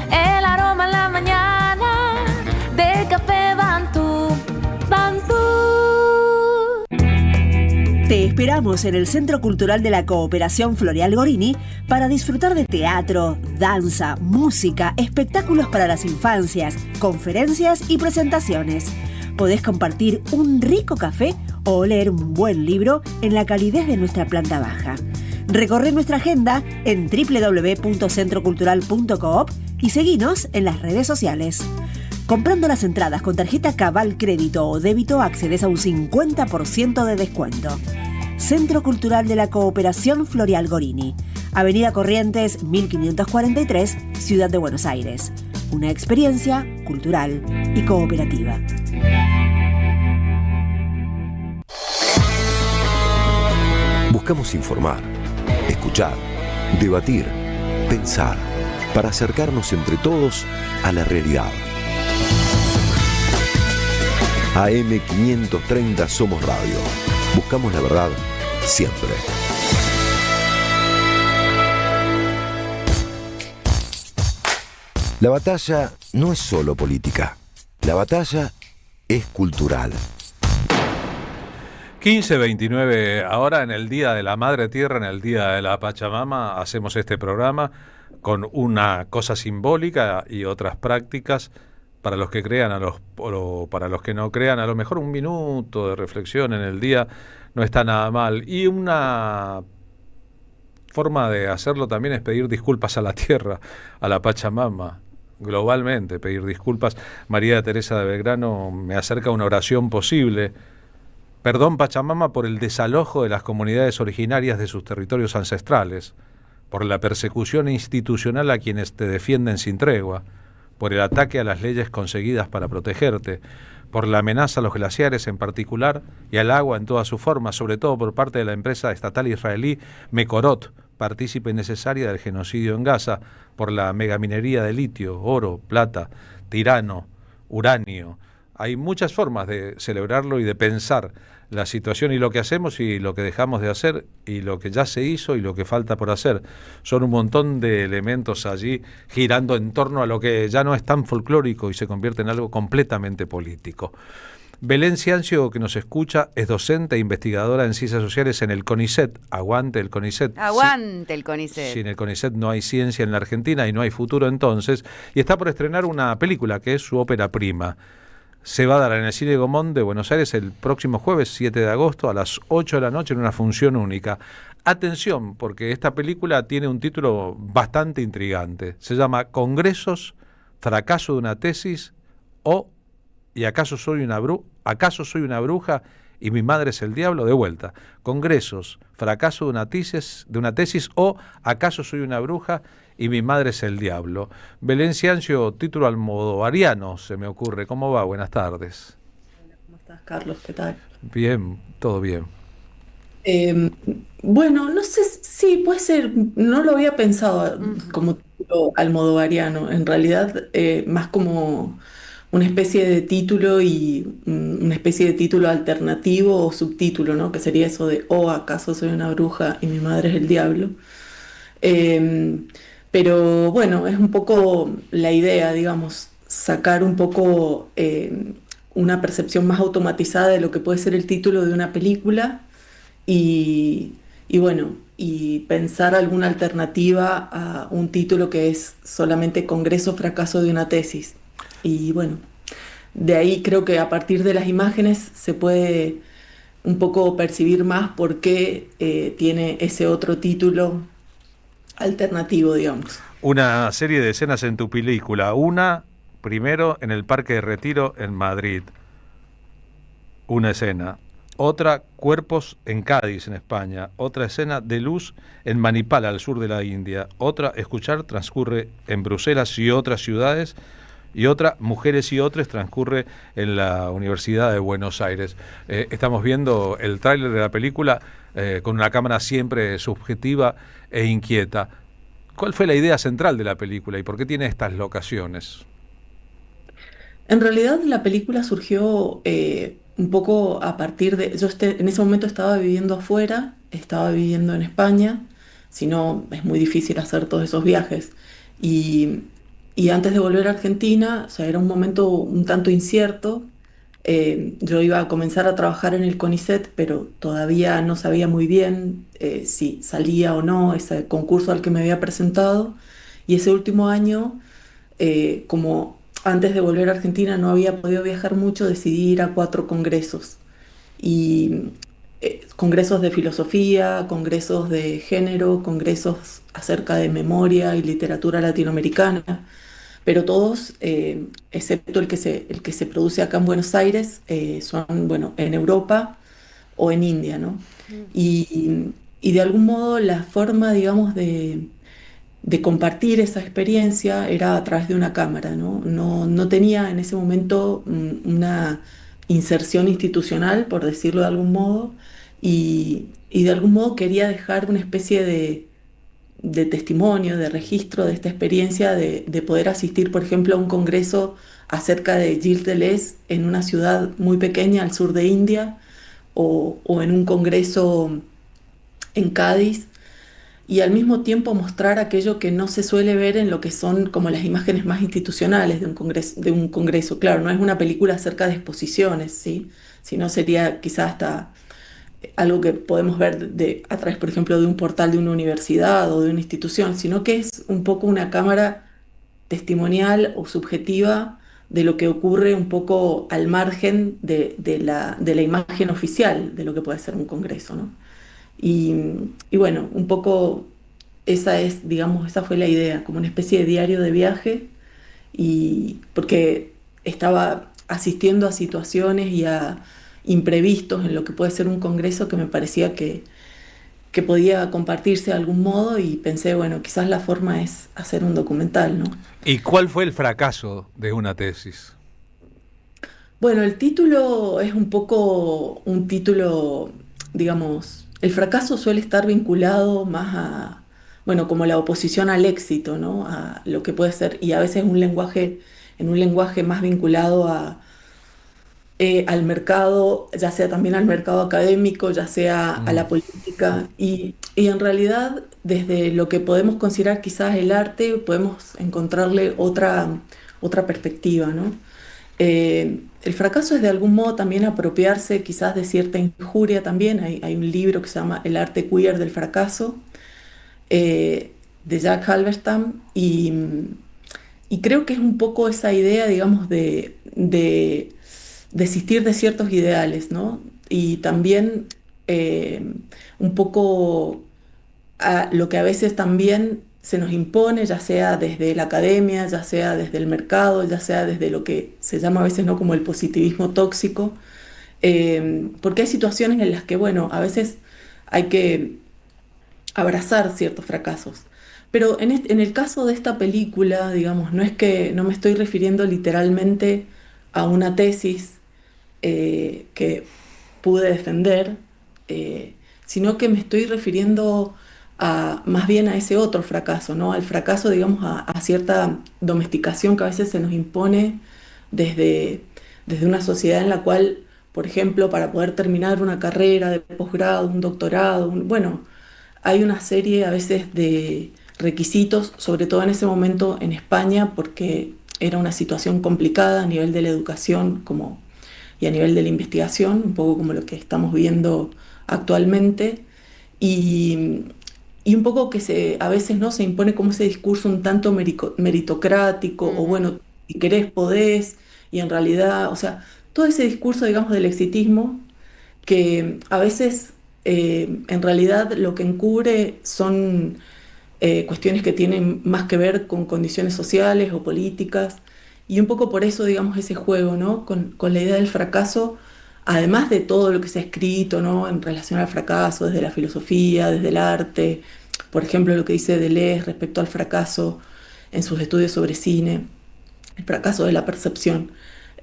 El aroma en la mañana del Café Bantú. Bantú. Te esperamos en el Centro Cultural de la Cooperación Floreal Gorini para disfrutar de teatro, danza, música, espectáculos para las infancias, conferencias y presentaciones. Podés compartir un rico café o leer un buen libro en la calidez de nuestra planta baja. Recorre nuestra agenda en www.centrocultural.coop y seguinos en las redes sociales. Comprando las entradas con tarjeta Cabal Crédito o Débito accedes a un 50% de descuento. Centro Cultural de la Cooperación Floreal Gorini, Avenida Corrientes 1543, Ciudad de Buenos Aires. Una experiencia cultural y cooperativa. Buscamos informar, escuchar, debatir, pensar, para acercarnos entre todos a la realidad. AM530 Somos Radio. Buscamos la verdad siempre. La batalla no es solo política. La batalla es cultural. 15:29, ahora en el Día de la Madre Tierra, en el Día de la Pachamama, hacemos este programa con una cosa simbólica y otras prácticas para los que crean, o para los que no crean. A lo mejor un minuto de reflexión en el día no está nada mal. Y una forma de hacerlo también es pedir disculpas a la tierra, a la Pachamama. Globalmente, pedir disculpas. María Teresa de Belgrano me acerca una oración posible. Perdón, Pachamama, por el desalojo de las comunidades originarias de sus territorios ancestrales, por la persecución institucional a quienes te defienden sin tregua, por el ataque a las leyes conseguidas para protegerte, por la amenaza a los glaciares en particular y al agua en todas sus formas, sobre todo por parte de la empresa estatal israelí Mekorot, partícipe necesaria del genocidio en Gaza, por la megaminería de litio, oro, plata, tirano, uranio. Hay muchas formas de celebrarlo y de pensar la situación y lo que hacemos y lo que dejamos de hacer y lo que ya se hizo y lo que falta por hacer. Son un montón de elementos allí girando en torno a lo que ya no es tan folclórico y se convierte en algo completamente político. Belén Ciancio, que nos escucha, es docente e investigadora en ciencias sociales en el CONICET. Aguante el CONICET. Aguante el CONICET. Sin el CONICET no hay ciencia en la Argentina y no hay futuro entonces. Y está por estrenar una película que es su ópera prima. Se va a dar en el Cine Gomón de Buenos Aires el próximo jueves 7 de agosto a las 8 de la noche en una función única. Atención, porque esta película tiene un título bastante intrigante. Se llama Congresos, fracaso de una tesis o ¿y acaso soy una bruja y mi madre es el diablo? De vuelta. Congresos, fracaso de una tesis o ¿acaso soy una bruja y mi madre es el diablo? Belén Ciancio, título almodovariano, se me ocurre. ¿Cómo va? Buenas tardes. Hola, ¿cómo estás, Carlos? ¿Qué tal? Bien, todo bien. Bueno, no sé, sí, puede ser, no lo había pensado como título almodovariano, en realidad más como una especie de título y una especie de título alternativo o subtítulo, ¿no? Que sería eso de ¿acaso soy una bruja y mi madre es el diablo? Pero bueno, es un poco la idea, digamos, sacar un poco una percepción más automatizada de lo que puede ser el título de una película y bueno, y pensar alguna alternativa a un título que es solamente Congreso, fracaso de una tesis. Y bueno, de ahí creo que a partir de las imágenes se puede un poco percibir más por qué tiene ese otro título alternativo, digamos. Una serie de escenas en tu película. Una, primero, en el Parque de Retiro en Madrid. Una escena. Otra, cuerpos en Cádiz, en España. Otra escena de luz en Manipal, al sur de la India. Otra, escuchar, transcurre en Bruselas y otras ciudades. Y otra, Mujeres y Otros, transcurre en la Universidad de Buenos Aires. Estamos viendo el tráiler de la película con una cámara siempre subjetiva e inquieta. ¿Cuál fue la idea central de la película y por qué tiene estas locaciones? En realidad la película surgió un poco a partir de... Yo en ese momento estaba viviendo afuera, estaba viviendo en España, si no es muy difícil hacer todos esos viajes. Y antes de volver a Argentina, o sea, era un momento un tanto incierto. Yo iba a comenzar a trabajar en el CONICET, pero todavía no sabía muy bien si salía o no ese concurso al que me había presentado. Y ese último año, como antes de volver a Argentina no había podido viajar mucho, decidí ir a 4 congresos. Y congresos de filosofía, congresos de género, congresos acerca de memoria y literatura latinoamericana. Pero todos, excepto el que se produce acá en Buenos Aires, son, bueno, en Europa o en India, ¿no? Y de algún modo la forma, digamos, de compartir esa experiencia era a través de una cámara, ¿no? No tenía en ese momento una inserción institucional, por decirlo de algún modo, y de algún modo quería dejar una especie de testimonio, de registro de esta experiencia de poder asistir, por ejemplo, a un congreso acerca de Gilles Deleuze en una ciudad muy pequeña al sur de India, o en un congreso en Cádiz, y al mismo tiempo mostrar aquello que no se suele ver en lo que son como las imágenes más institucionales de un congreso. Claro, no es una película acerca de exposiciones, ¿sí? Sino sería quizás hasta algo que podemos ver a través, por ejemplo, de un portal de una universidad o de una institución, sino que es un poco una cámara testimonial o subjetiva de lo que ocurre un poco al margen de la imagen oficial de lo que puede ser un congreso, ¿no? Y bueno, un poco esa fue la idea, como una especie de diario de viaje, y porque estaba asistiendo a situaciones y a imprevistos en lo que puede ser un congreso que me parecía que podía compartirse de algún modo, y pensé, bueno, quizás la forma es hacer un documental, ¿no? ¿Y cuál fue el fracaso de una tesis? Bueno, el título es un poco un título, digamos, el fracaso suele estar vinculado más a, bueno, como la oposición al éxito, ¿no? A lo que puede ser, y a veces en un lenguaje más vinculado al mercado, ya sea también al mercado académico, ya sea a la política, y en realidad desde lo que podemos considerar quizás el arte, podemos encontrarle otra perspectiva, ¿no? El fracaso es de algún modo también apropiarse quizás de cierta injuria también. Hay un libro que se llama El arte queer del fracaso, de Jack Halberstam, y creo que es un poco esa idea, digamos, de desistir de ciertos ideales, ¿no? Y también un poco a lo que a veces también se nos impone, ya sea desde la academia, ya sea desde el mercado, ya sea desde lo que se llama a veces, ¿no?, como el positivismo tóxico, porque hay situaciones en las que, bueno, a veces hay que abrazar ciertos fracasos. Pero en el caso de esta película, digamos, no me estoy refiriendo literalmente a una tesis que pude defender, sino que me estoy refiriendo más bien a ese otro fracaso, ¿no? Al fracaso, digamos, a cierta domesticación que a veces se nos impone desde una sociedad en la cual, por ejemplo, para poder terminar una carrera de posgrado, un doctorado, bueno, hay una serie a veces de requisitos, sobre todo en ese momento en España, porque era una situación complicada a nivel de la educación y a nivel de la investigación, un poco como lo que estamos viendo actualmente, y un poco que a veces, ¿no?, se impone como ese discurso un tanto meritocrático, o bueno, si querés podés, y en realidad, o sea, todo ese discurso, digamos, del exitismo, que a veces en realidad lo que encubre son cuestiones que tienen más que ver con condiciones sociales o políticas, y un poco por eso, digamos, ese juego, ¿no?, con la idea del fracaso, además de todo lo que se ha escrito, ¿no?, en relación al fracaso, desde la filosofía, desde el arte, por ejemplo, lo que dice Deleuze respecto al fracaso en sus estudios sobre cine, el fracaso de la percepción.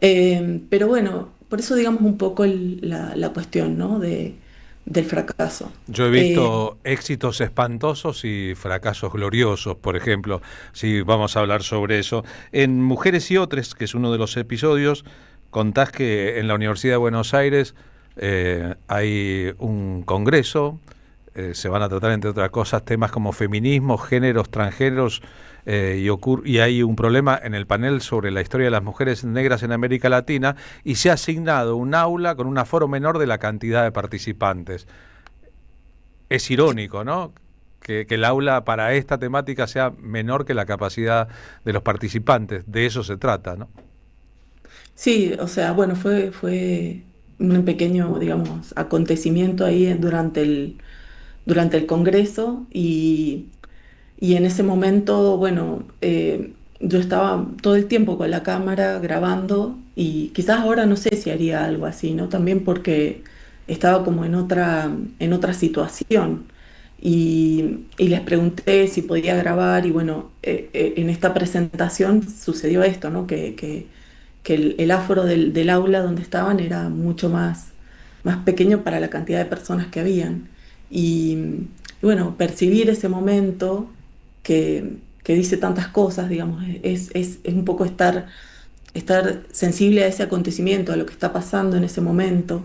Pero bueno, por eso, digamos, un poco la cuestión, ¿no?, del fracaso. Yo he visto éxitos espantosos y fracasos gloriosos, por ejemplo, si vamos a hablar sobre eso. En Mujeres y Otros, que es uno de los episodios, contás que en la Universidad de Buenos Aires hay un congreso, se van a tratar, entre otras cosas, temas como feminismo, géneros, transgéneros, y hay un problema en el panel sobre la historia de las mujeres negras en América Latina, y se ha asignado un aula con un aforo menor de la cantidad de participantes. Es irónico, ¿no?, que el aula para esta temática sea menor que la capacidad de los participantes. De eso se trata, ¿no? Sí, o sea, bueno, fue un pequeño, digamos, acontecimiento ahí durante el Congreso, y en ese momento, bueno, yo estaba todo el tiempo con la cámara grabando, y quizás ahora no sé si haría algo así, ¿no? También porque estaba como en otra situación, y les pregunté si podía grabar, y bueno, en esta presentación sucedió esto, ¿no? Que el aforo del aula donde estaban era mucho más pequeño para la cantidad de personas que habían. Y Y bueno, percibir ese momento que dice tantas cosas, digamos, es un poco estar sensible a ese acontecimiento, a lo que está pasando en ese momento.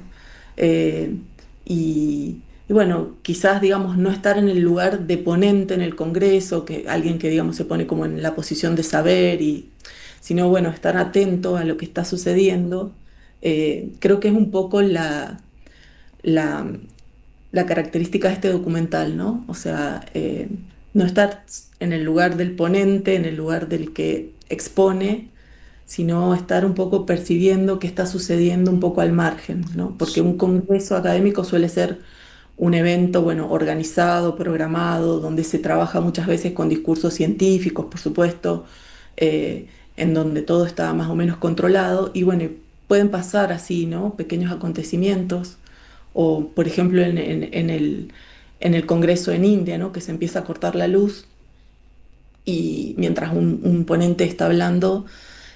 Y bueno, quizás, digamos, no estar en el lugar de ponente en el Congreso, que alguien que, digamos, se pone como en la posición de saber, sino, bueno, estar atento a lo que está sucediendo. Creo que es un poco la característica de este documental, ¿no? O sea, no estar en el lugar del ponente, en el lugar del que expone, sino estar un poco percibiendo qué está sucediendo un poco al margen, ¿no? Porque un congreso académico suele ser un evento, bueno, organizado, programado, donde se trabaja muchas veces con discursos científicos, por supuesto, en donde todo está más o menos controlado, y bueno, pueden pasar así, ¿no? Pequeños acontecimientos, o por ejemplo en el congreso en India, ¿no? Que se empieza a cortar la luz, y mientras un ponente está hablando,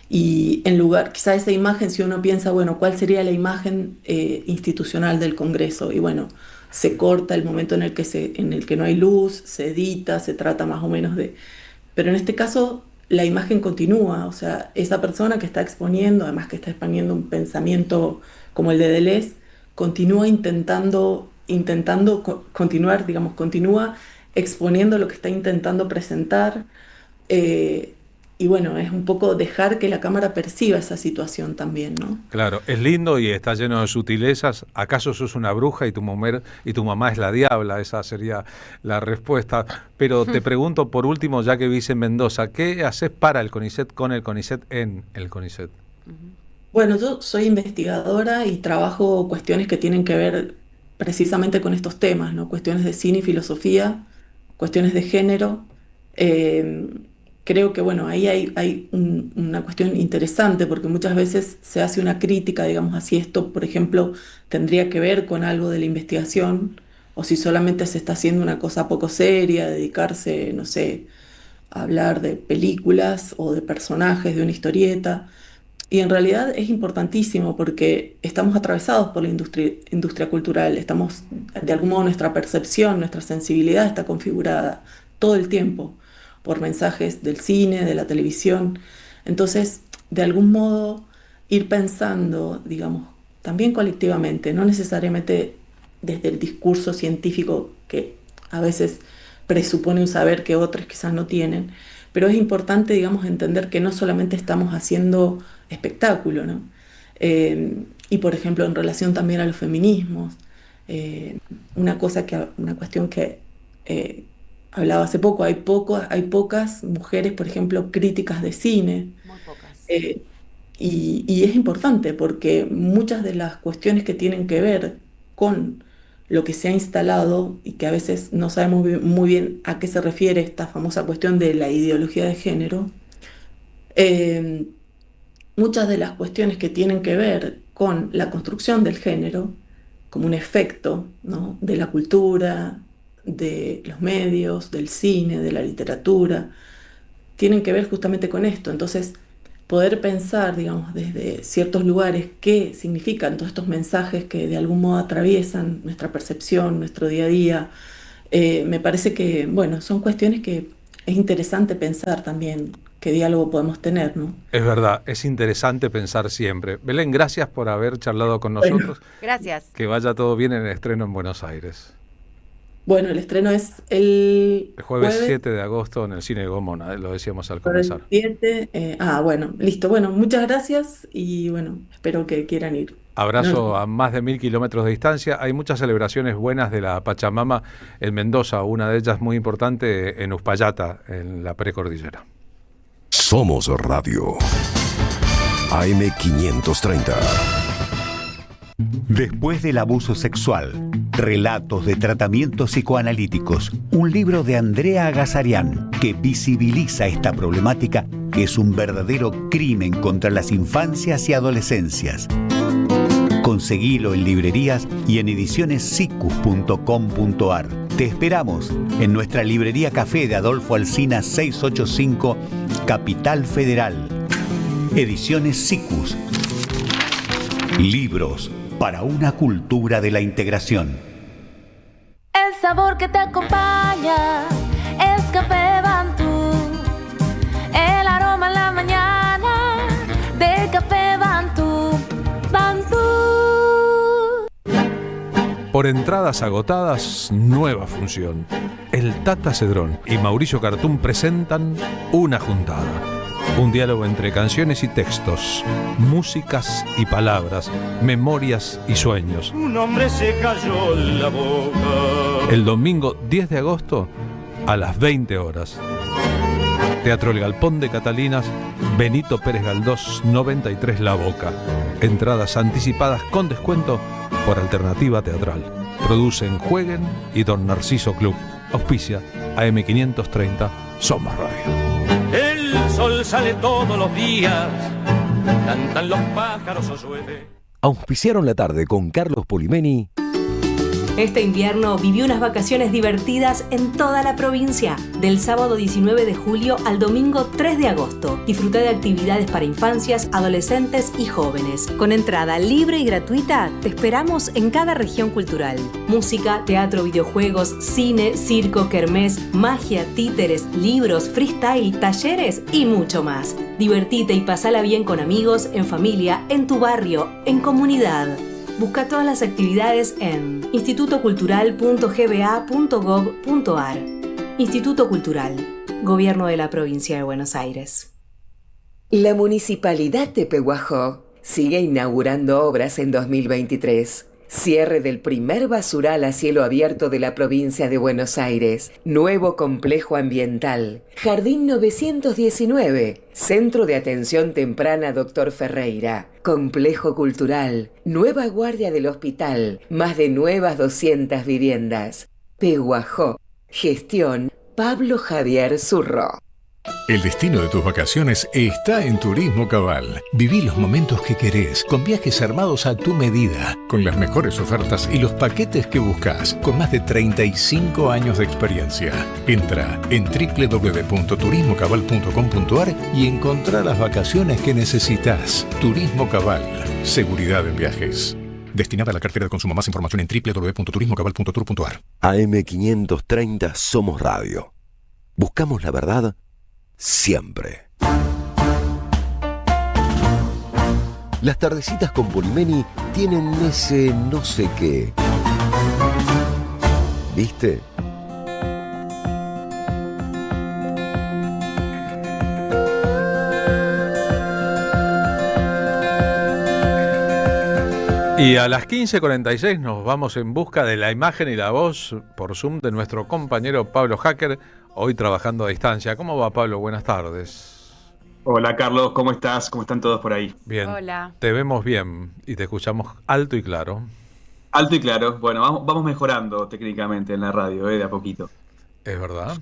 y en lugar, quizá esa imagen, si uno piensa, bueno, ¿cuál sería la imagen institucional del Congreso? Y bueno, se corta el momento en el que no hay luz, se edita, se trata más o menos de... Pero en este caso la imagen continúa, o sea, esa persona que está exponiendo, además que está exponiendo un pensamiento como el de Deleuze, continúa continuar, digamos, continúa exponiendo lo que está intentando presentar. Y bueno, es un poco dejar que la cámara perciba esa situación también, ¿no? Claro, es lindo y está lleno de sutilezas. ¿Acaso sos una bruja y tu mamá es la diabla? Esa sería la respuesta. Pero te pregunto, por último, ya que vivís en Mendoza, ¿qué haces para el CONICET, con el CONICET, en el CONICET? Bueno, yo soy investigadora y trabajo cuestiones que tienen que ver precisamente con estos temas, ¿no? Cuestiones de cine y filosofía, cuestiones de género. Creo que, bueno, ahí hay una cuestión interesante, porque muchas veces se hace una crítica, digamos así, esto, por ejemplo, tendría que ver con algo de la investigación, o si solamente se está haciendo una cosa poco seria, dedicarse, no sé, a hablar de películas o de personajes de una historieta. Y en realidad es importantísimo porque estamos atravesados por la industria cultural, estamos, de algún modo, nuestra percepción, nuestra sensibilidad está configurada todo el tiempo por mensajes del cine, de la televisión. Entonces, de algún modo, ir pensando, digamos, también colectivamente, no necesariamente desde el discurso científico que a veces presupone un saber que otros quizás no tienen, pero es importante, digamos, entender que no solamente estamos haciendo espectáculo, ¿no? Y, por ejemplo, en relación también a los feminismos, una cuestión que hablaba hace poco, hay pocas mujeres, por ejemplo, críticas de cine. Muy pocas. Y es importante porque muchas de las cuestiones que tienen que ver con lo que se ha instalado y que a veces no sabemos muy bien a qué se refiere esta famosa cuestión de la ideología de género, muchas de las cuestiones que tienen que ver con la construcción del género como un efecto, ¿no?, de la cultura, de los medios, del cine, de la literatura, tienen que ver justamente con esto. Entonces, poder pensar, digamos, desde ciertos lugares qué significan todos estos mensajes que de algún modo atraviesan nuestra percepción, nuestro día a día, me parece que, bueno, son cuestiones que es interesante pensar también qué diálogo podemos tener, ¿no? Es verdad, es interesante pensar siempre. Belén, gracias por haber charlado con nosotros. Bueno, gracias. Que vaya todo bien en el estreno en Buenos Aires. Bueno, el estreno es el jueves 7 de agosto en el Cine de Gomona, lo decíamos al comenzar. 7, bueno, listo. Bueno, muchas gracias y bueno, espero que quieran ir. Abrazo a más de 1000 kilómetros de distancia. Hay muchas celebraciones buenas de la Pachamama en Mendoza, una de ellas muy importante en Uspallata, en la precordillera. Somos Radio AM530. Después del abuso sexual, relatos de tratamientos psicoanalíticos, un libro de Andrea Agazarian que visibiliza esta problemática que es un verdadero crimen contra las infancias y adolescencias. Conseguilo en librerías y en edicionessicus.com.ar. Te esperamos en nuestra librería Café de Adolfo Alsina 685, Capital Federal. Ediciones Sicus. Libros para una cultura de la integración. Es sabor que te acompaña es Café Bantú. El aroma en la mañana de Café Bantú. Bantú. Por entradas agotadas, nueva función. El Tata Cedrón y Mauricio Cartún presentan Una Juntada. Un diálogo entre canciones y textos, músicas y palabras, memorias y sueños. Un hombre se cayó en la boca. El domingo 10 de agosto a las 20 horas. Teatro El Galpón de Catalinas, Benito Pérez Galdós, 93 La Boca. Entradas anticipadas con descuento por Alternativa Teatral. Producen Jueguen y Don Narciso Club. Auspicia AM530 Somos Radio. El sol sale todos los días, cantan los pájaros o llueve. Auspiciaron la tarde con Carlos Polimeni. Este invierno viví unas vacaciones divertidas en toda la provincia, del sábado 19 de julio al domingo 3 de agosto. Disfruté de actividades para infancias, adolescentes y jóvenes. Con entrada libre y gratuita, te esperamos en cada región cultural. Música, teatro, videojuegos, cine, circo, kermés, magia, títeres, libros, freestyle, talleres y mucho más. Divertite y pasala bien con amigos, en familia, en tu barrio, en comunidad. Busca todas las actividades en institutocultural.gba.gov.ar. Instituto Cultural, Gobierno de la Provincia de Buenos Aires. La Municipalidad de Pehuajó sigue inaugurando obras en 2023. Cierre del primer basural a cielo abierto de la provincia de Buenos Aires. Nuevo complejo ambiental. Jardín 919. Centro de Atención Temprana Dr. Ferreira. Complejo cultural. Nueva guardia del hospital. Más de nuevas 200 viviendas. Pehuajó. Gestión Pablo Javier Zurro. El destino de tus vacaciones está en Turismo Cabal. Viví los momentos que querés, con viajes armados a tu medida, con las mejores ofertas y los paquetes que buscas, con más de 35 años de experiencia. Entra en www.turismocabal.com.ar y encontrá las vacaciones que necesitas. Turismo Cabal, seguridad en viajes. Destinada a la cartera de consumo. Más información en www.turismocabal.tour.ar. AM530 Somos Radio. Buscamos la verdad siempre. Las tardecitas con Polimeni tienen ese no sé qué. ¿Viste? Y a las 15:46 nos vamos en busca de la imagen y la voz por Zoom de nuestro compañero Pablo Hacker, hoy trabajando a distancia. ¿Cómo va, Pablo? Buenas tardes. Hola, Carlos, ¿cómo estás? ¿Cómo están todos por ahí? Bien. Hola. Te vemos bien y te escuchamos alto y claro. Alto y claro. Bueno, vamos mejorando técnicamente en la radio, de a poquito. Es verdad.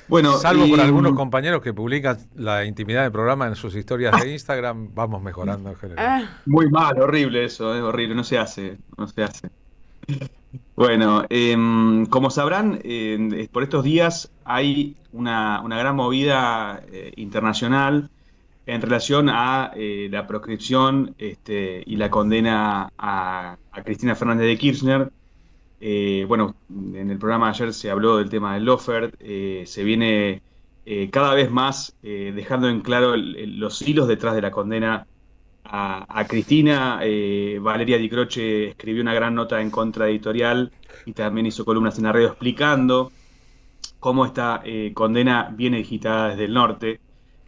Bueno, salvo por algunos compañeros que publican la intimidad del programa en sus historias de Instagram, vamos mejorando en general. Muy mal, horrible eso, es horrible, no se hace. Bueno, como sabrán, por estos días hay una gran movida internacional en relación a la proscripción y la condena a Cristina Fernández de Kirchner. Bueno, en el programa de ayer se habló del tema del lawfare. Se viene cada vez más dejando en claro los hilos detrás de la condena a Cristina. Valeria Di Croce escribió una gran nota en Contra Editorial y también hizo columnas en la radio explicando cómo esta condena viene digitada desde el norte.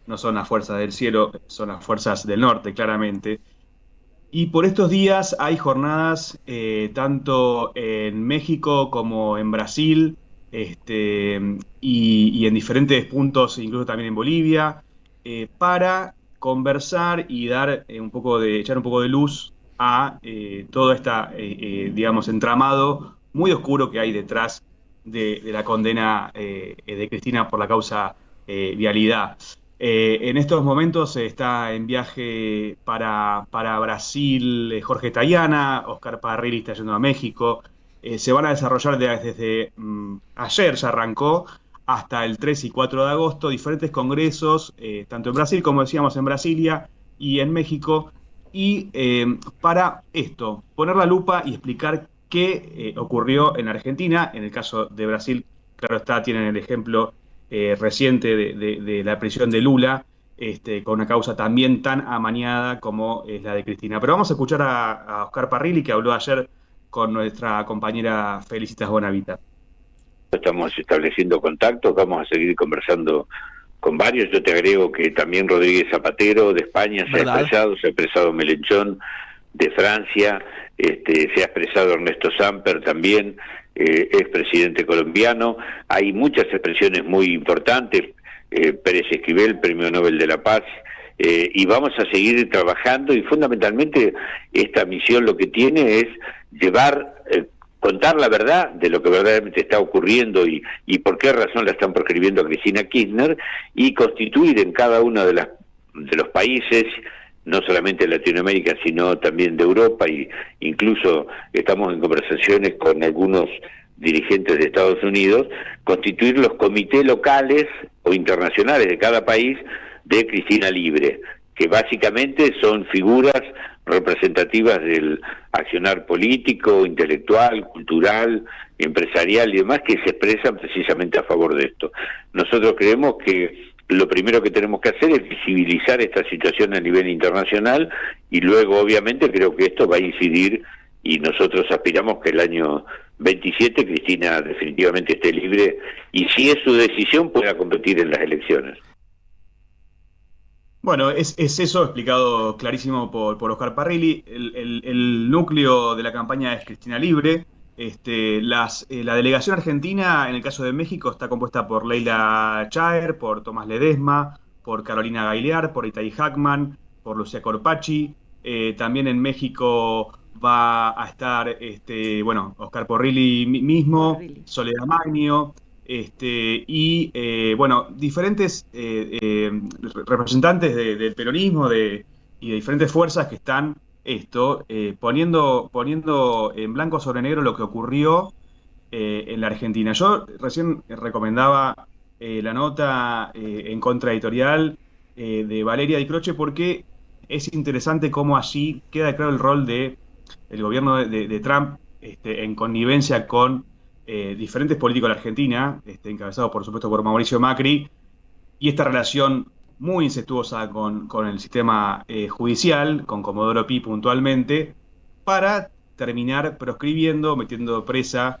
No son las fuerzas del cielo, son las fuerzas del norte, claramente. Y por estos días hay jornadas tanto en México como en Brasil y en diferentes puntos, incluso también en Bolivia, para conversar y echar un poco de luz a todo este, digamos, entramado muy oscuro que hay detrás de la condena de Cristina por la causa vialidad. En estos momentos está en viaje para Brasil Jorge Tayana, Oscar Parrilli está yendo a México. Se van a desarrollar desde ayer, ya arrancó, hasta el 3 y 4 de agosto, diferentes congresos, tanto en Brasil, como decíamos, en Brasilia y en México. Y para esto, poner la lupa y explicar que ocurrió en Argentina. En el caso de Brasil, claro está, tienen el ejemplo reciente de la prisión de Lula, con una causa también tan amañada como es la de Cristina. Pero vamos a escuchar a Oscar Parrilli, que habló ayer con nuestra compañera Felicitas Bonavita. Estamos estableciendo contactos, vamos a seguir conversando con varios. Yo te agrego que también Rodríguez Zapatero de España se ha expresado Melenchón de Francia, se ha expresado Ernesto Samper también, expresidente colombiano. Hay muchas expresiones muy importantes, Pérez Esquivel, Premio Nobel de la Paz, y vamos a seguir trabajando, y fundamentalmente esta misión lo que tiene es contar la verdad de lo que verdaderamente está ocurriendo y por qué razón la están proscribiendo a Cristina Kirchner, y constituir en cada uno de los países, no solamente de Latinoamérica, sino también de Europa, y incluso estamos en conversaciones con algunos dirigentes de Estados Unidos, constituir los comités locales o internacionales de cada país de Cristina Libre, que básicamente son figuras representativas del accionar político, intelectual, cultural, empresarial y demás, que se expresan precisamente a favor de esto. Nosotros creemos que lo primero que tenemos que hacer es visibilizar esta situación a nivel internacional, y luego obviamente creo que esto va a incidir, y nosotros aspiramos que el año 27 Cristina definitivamente esté libre, y si es su decisión pueda competir en las elecciones. Bueno, es eso explicado clarísimo por Oscar Parrilli. El núcleo de la campaña es Cristina Libre. La delegación argentina, en el caso de México, está compuesta por Leila Chaer, por Tomás Ledesma, por Carolina Gailear, por Itai Hackman, por Lucía Corpacci. También en México va a estar Oscar Parrilli mismo, Soledad Magnio. Diferentes representantes del peronismo y de diferentes fuerzas que están poniendo en blanco sobre negro lo que ocurrió en la Argentina. Yo recién recomendaba la nota en contraeditorial de Valeria Di Croce, porque es interesante cómo allí queda claro el rol del gobierno de Trump en connivencia con diferentes políticos de la Argentina, encabezados por supuesto por Mauricio Macri, y esta relación muy incestuosa con el sistema judicial, con Comodoro Pi puntualmente, para terminar proscribiendo, metiendo presa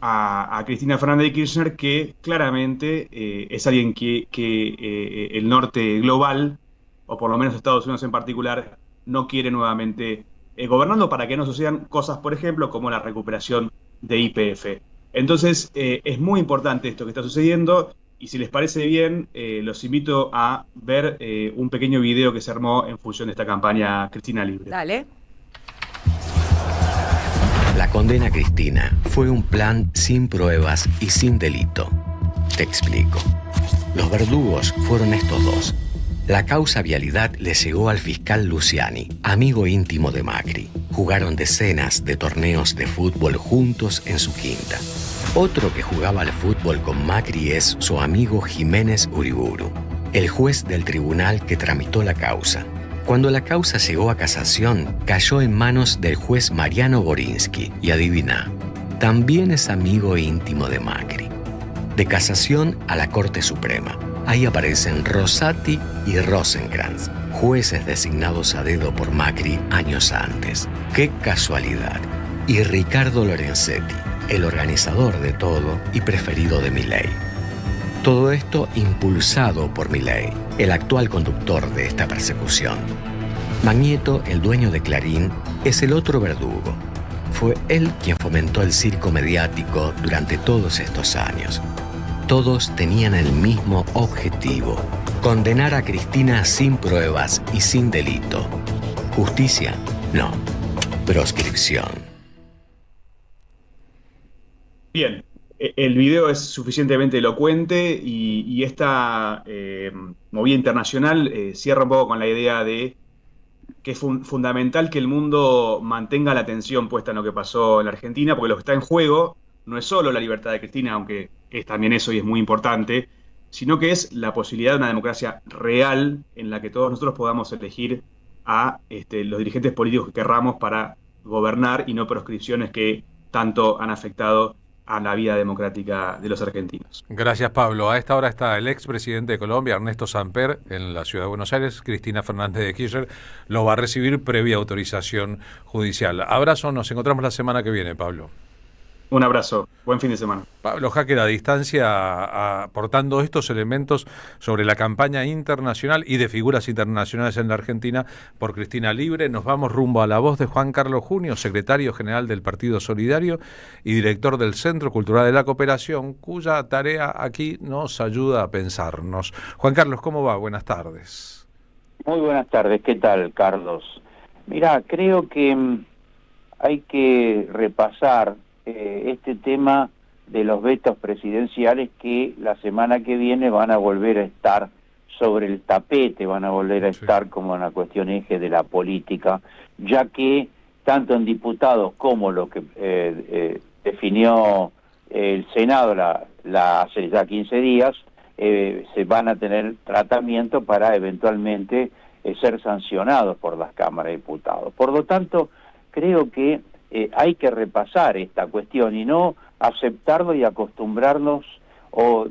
a Cristina Fernández de Kirchner, que claramente es alguien que el norte global, o por lo menos Estados Unidos en particular, no quiere nuevamente gobernando, para que no sucedan cosas, por ejemplo, como la recuperación de YPF. Entonces, es muy importante esto que está sucediendo, y si les parece bien, los invito a ver un pequeño video que se armó en función de esta campaña Cristina Libre. Dale. La condena a Cristina fue un plan sin pruebas y sin delito. Te explico. Los verdugos fueron estos dos. La causa vialidad le llegó al fiscal Luciani, amigo íntimo de Macri. Jugaron decenas de torneos de fútbol juntos en su quinta. Otro que jugaba al fútbol con Macri es su amigo Jiménez Uriburu, el juez del tribunal que tramitó la causa. Cuando la causa llegó a casación, cayó en manos del juez Mariano Borinsky, y adivina, también es amigo íntimo de Macri. De casación a la Corte Suprema. Ahí aparecen Rosati y Rosenkrantz, jueces designados a dedo por Macri años antes. ¡Qué casualidad! Y Ricardo Lorenzetti, el organizador de todo y preferido de Milei. Todo esto impulsado por Milei, el actual conductor de esta persecución. Magnieto, el dueño de Clarín, es el otro verdugo. Fue él quien fomentó el circo mediático durante todos estos años. Todos tenían el mismo objetivo: condenar a Cristina sin pruebas y sin delito. Justicia, no. Proscripción. Bien, el video es suficientemente elocuente, y esta movida internacional cierra un poco con la idea de que es fundamental que el mundo mantenga la atención puesta en lo que pasó en la Argentina, porque lo que está en juego no es solo la libertad de Cristina, aunque es también eso y es muy importante, sino que es la posibilidad de una democracia real en la que todos nosotros podamos elegir a los dirigentes políticos que querramos para gobernar, y no proscripciones que tanto han afectado a la vida democrática de los argentinos. Gracias, Pablo. A esta hora está el expresidente de Colombia, Ernesto Samper, en la ciudad de Buenos Aires. Cristina Fernández de Kirchner lo va a recibir previa autorización judicial. Abrazo, nos encontramos la semana que viene, Pablo. Un abrazo, buen fin de semana. Pablo Hacker a distancia, aportando estos elementos sobre la campaña internacional y de figuras internacionales en la Argentina por Cristina Libre. Nos vamos rumbo a la voz de Juan Carlos Junio, secretario general del Partido Solidario y director del Centro Cultural de la Cooperación, cuya tarea aquí nos ayuda a pensarnos. Juan Carlos, ¿cómo va? Buenas tardes. Muy buenas tardes, ¿qué tal, Carlos? Mirá, creo que hay que repasar este tema de los vetos presidenciales que la semana que viene van a volver a estar sobre el tapete, van a volver a estar como una cuestión eje de la política, ya que tanto en diputados como lo que definió el Senado hace ya 15 días, se van a tener tratamiento para eventualmente ser sancionados por las cámaras de diputados. Por lo tanto, creo que hay que repasar esta cuestión y no aceptarlo y acostumbrarnos o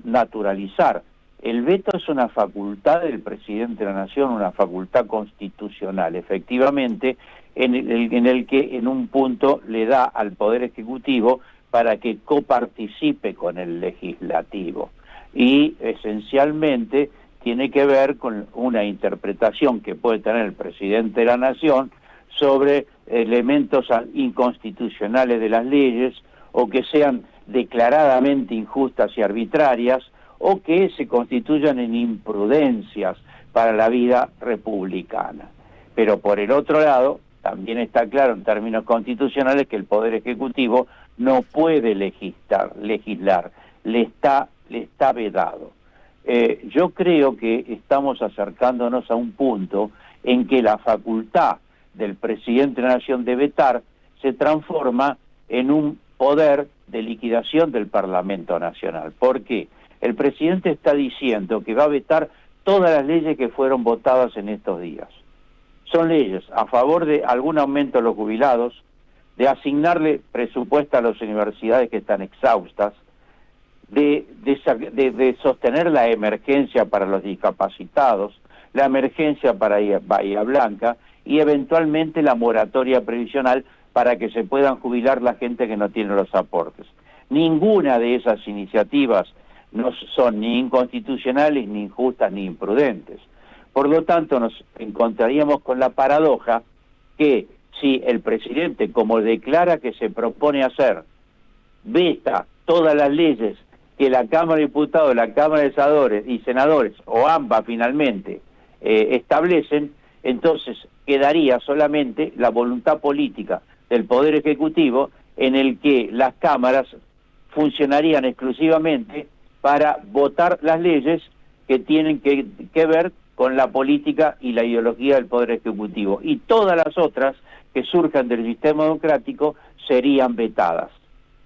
naturalizar. El veto es una facultad del presidente de la Nación, una facultad constitucional, efectivamente, en el que en un punto le da al Poder Ejecutivo para que coparticipe con el Legislativo. Y esencialmente tiene que ver con una interpretación que puede tener el presidente de la Nación sobre elementos inconstitucionales de las leyes o que sean declaradamente injustas y arbitrarias o que se constituyan en imprudencias para la vida republicana. Pero por el otro lado, también está claro en términos constitucionales que el Poder Ejecutivo no puede legislar, le está vedado. Yo creo que estamos acercándonos a un punto en que la facultad del presidente de la Nación de vetar se transforma en un poder de liquidación del Parlamento Nacional. ¿Por qué? El presidente está diciendo que va a vetar todas las leyes que fueron votadas en estos días. Son leyes a favor de algún aumento a los jubilados, de asignarle presupuesto a las universidades que están exhaustas, de sostener la emergencia para los discapacitados, la emergencia para Bahía Blanca y eventualmente la moratoria previsional para que se puedan jubilar la gente que no tiene los aportes. Ninguna de esas iniciativas no son ni inconstitucionales, ni injustas, ni imprudentes. Por lo tanto, nos encontraríamos con la paradoja que si el presidente, como declara que se propone hacer, veta todas las leyes que la Cámara de Diputados, la Cámara de Senadores o ambas finalmente establecen, entonces quedaría solamente la voluntad política del Poder Ejecutivo en el que las cámaras funcionarían exclusivamente para votar las leyes que tienen que ver con la política y la ideología del Poder Ejecutivo. Y todas las otras que surjan del sistema democrático serían vetadas.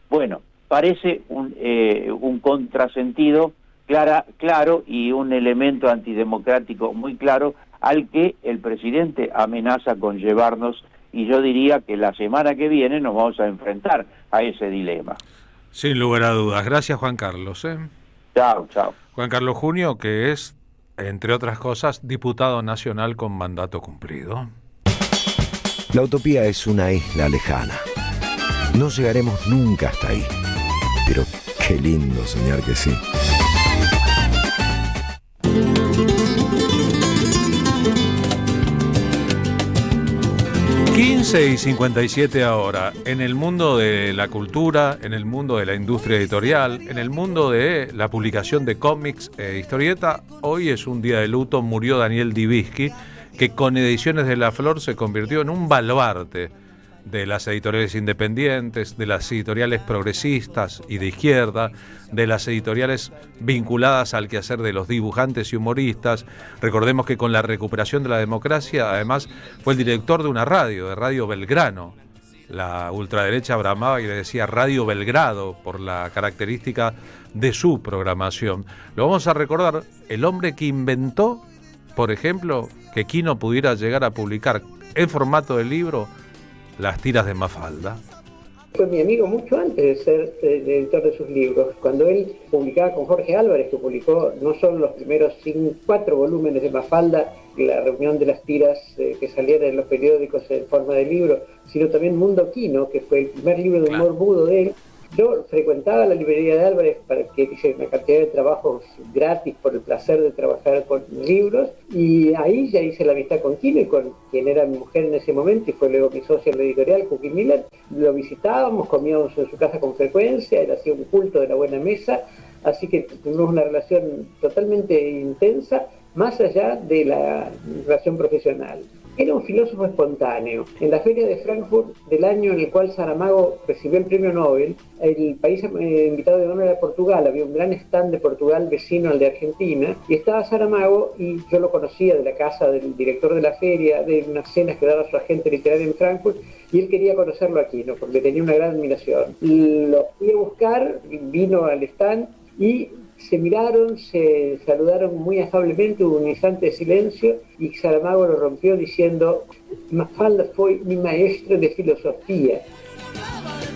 Bueno, parece un contrasentido claro y un elemento antidemocrático muy claro al que el presidente amenaza con llevarnos, y yo diría que la semana que viene nos vamos a enfrentar a ese dilema. Sin lugar a dudas. Gracias, Juan Carlos. Chao. Juan Carlos Junio, que es, entre otras cosas, diputado nacional con mandato cumplido. La utopía es una isla lejana. No llegaremos nunca hasta ahí. Pero qué lindo soñar que sí. Y 57 ahora, en el mundo de la cultura, en el mundo de la industria editorial, en el mundo de la publicación de cómics e historieta, hoy es un día de luto. Murió Daniel Divisky, que con Ediciones de la Flor se convirtió en un baluarte de las editoriales independientes, de las editoriales progresistas y de izquierda, de las editoriales vinculadas al quehacer de los dibujantes y humoristas. Recordemos que con la recuperación de la democracia, además, fue el director de una radio, de Radio Belgrano. La ultraderecha bramaba y le decía Radio Belgrado por la característica de su programación. Lo vamos a recordar, el hombre que inventó, por ejemplo, que Quino pudiera llegar a publicar en formato de libro las tiras de Mafalda. fue mi amigo mucho antes de ser editor de sus libros. Cuando él publicaba con Jorge Álvarez, que publicó no solo los primeros 4 volúmenes de Mafalda, la reunión de las tiras que salían en los periódicos en forma de libro, sino también Mundo Quino, que fue el primer libro de humor mudo de él. Yo frecuentaba la librería de Álvarez para que hice una cantidad de trabajos gratis por el placer de trabajar con libros, y ahí ya hice la amistad con Quino y con quien era mi mujer en ese momento y fue luego mi socia en la editorial, Cookie Miller. Lo visitábamos, comíamos en su casa con frecuencia, él hacía un culto de la buena mesa, así que tuvimos una relación totalmente intensa, más allá de la relación profesional. Era un filósofo espontáneo. En la Feria de Frankfurt del año en el cual Saramago recibió el premio Nobel, el país invitado de honor era Portugal. Había un gran stand de Portugal vecino al de Argentina, y estaba Saramago, y yo lo conocía de la casa del director de la feria, de unas cenas que daba su agente literario en Frankfurt, y él quería conocerlo aquí, ¿no? Porque tenía una gran admiración. Lo fui a buscar, vino al stand y se miraron, se saludaron muy afablemente, hubo un instante de silencio y Saramago lo rompió diciendo: Mafalda fue mi maestro de filosofía.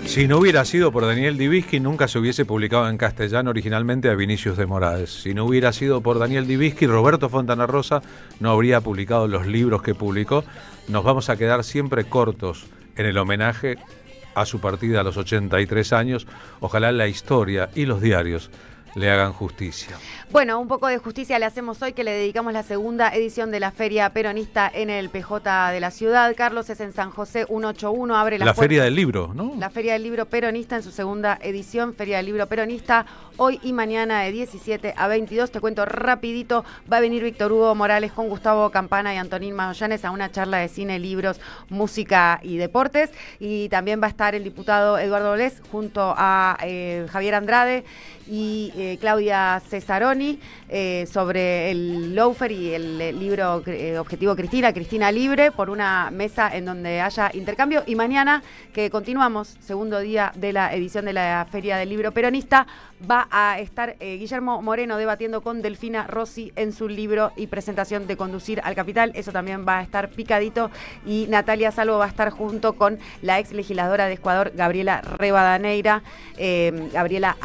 Si no hubiera sido por Daniel Divisky, nunca se hubiese publicado en castellano originalmente a Vinicius de Moraes. Si no hubiera sido por Daniel Divisky, Roberto Fontana Rosa no habría publicado los libros que publicó. Nos vamos a quedar siempre cortos en el homenaje a su partida a los 83 años. Ojalá la historia y los diarios le hagan justicia. Bueno, un poco de justicia le hacemos hoy, que le dedicamos la segunda edición de la Feria Peronista en el PJ de la ciudad. Carlos, es en San José 181, abre la Feria del Libro, ¿no? La Feria del Libro Peronista en su segunda edición, Feria del Libro Peronista, hoy y mañana de 17 a 22. Te cuento rapidito, va a venir Víctor Hugo Morales con Gustavo Campana y Antonín Magallanes a una charla de cine, libros, música y deportes. Y también va a estar el diputado Eduardo Olés junto a Javier Andrade y Claudia Cesaroni sobre el Lawfare y el libro Objetivo Cristina Libre, por una mesa en donde haya intercambio. Y mañana, que continuamos, segundo día de la edición de la Feria del Libro Peronista, va a estar Guillermo Moreno debatiendo con Delfina Rossi en su libro y presentación de Conducir al Capital. Eso también va a estar picadito, y Natalia Salvo va a estar junto con la ex legisladora de Ecuador, Gabriela Rebadaneira, Gabriela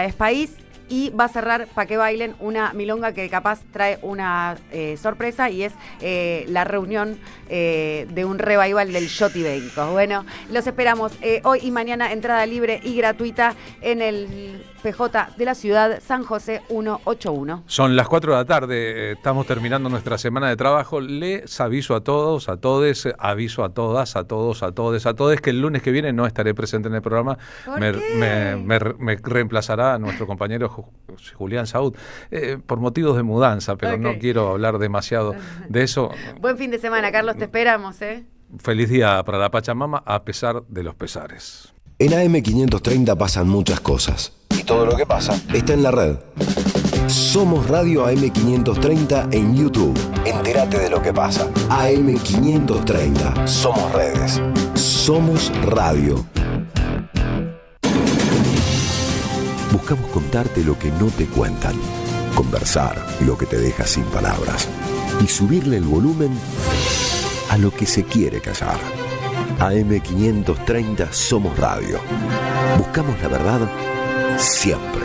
es País. Y va a cerrar Pa' que bailen una milonga que capaz trae una sorpresa, y es la reunión de un revival del Yotibenco. Bueno, los esperamos hoy y mañana, entrada libre y gratuita en el PJ de la ciudad, San José 181. Son las 4 de la tarde, estamos terminando nuestra semana de trabajo. Les aviso a todos, a todes, aviso a todas, a todos, a todes, a todes, que el lunes que viene no estaré presente en el programa. Me reemplazará nuestro compañero Julián Saúd, por motivos de mudanza, pero no quiero hablar demasiado de eso. Buen fin de semana, Carlos, te esperamos. Feliz día para la Pachamama, a pesar de los pesares. En AM530 pasan muchas cosas, y todo lo que pasa está en la red. Somos Radio AM530 en YouTube. Entérate de lo que pasa. AM530. Somos redes. Somos radio. Buscamos contarte lo que no te cuentan, conversar lo que te deja sin palabras y subirle el volumen a lo que se quiere callar. AM530 Somos Radio. Buscamos la verdad siempre.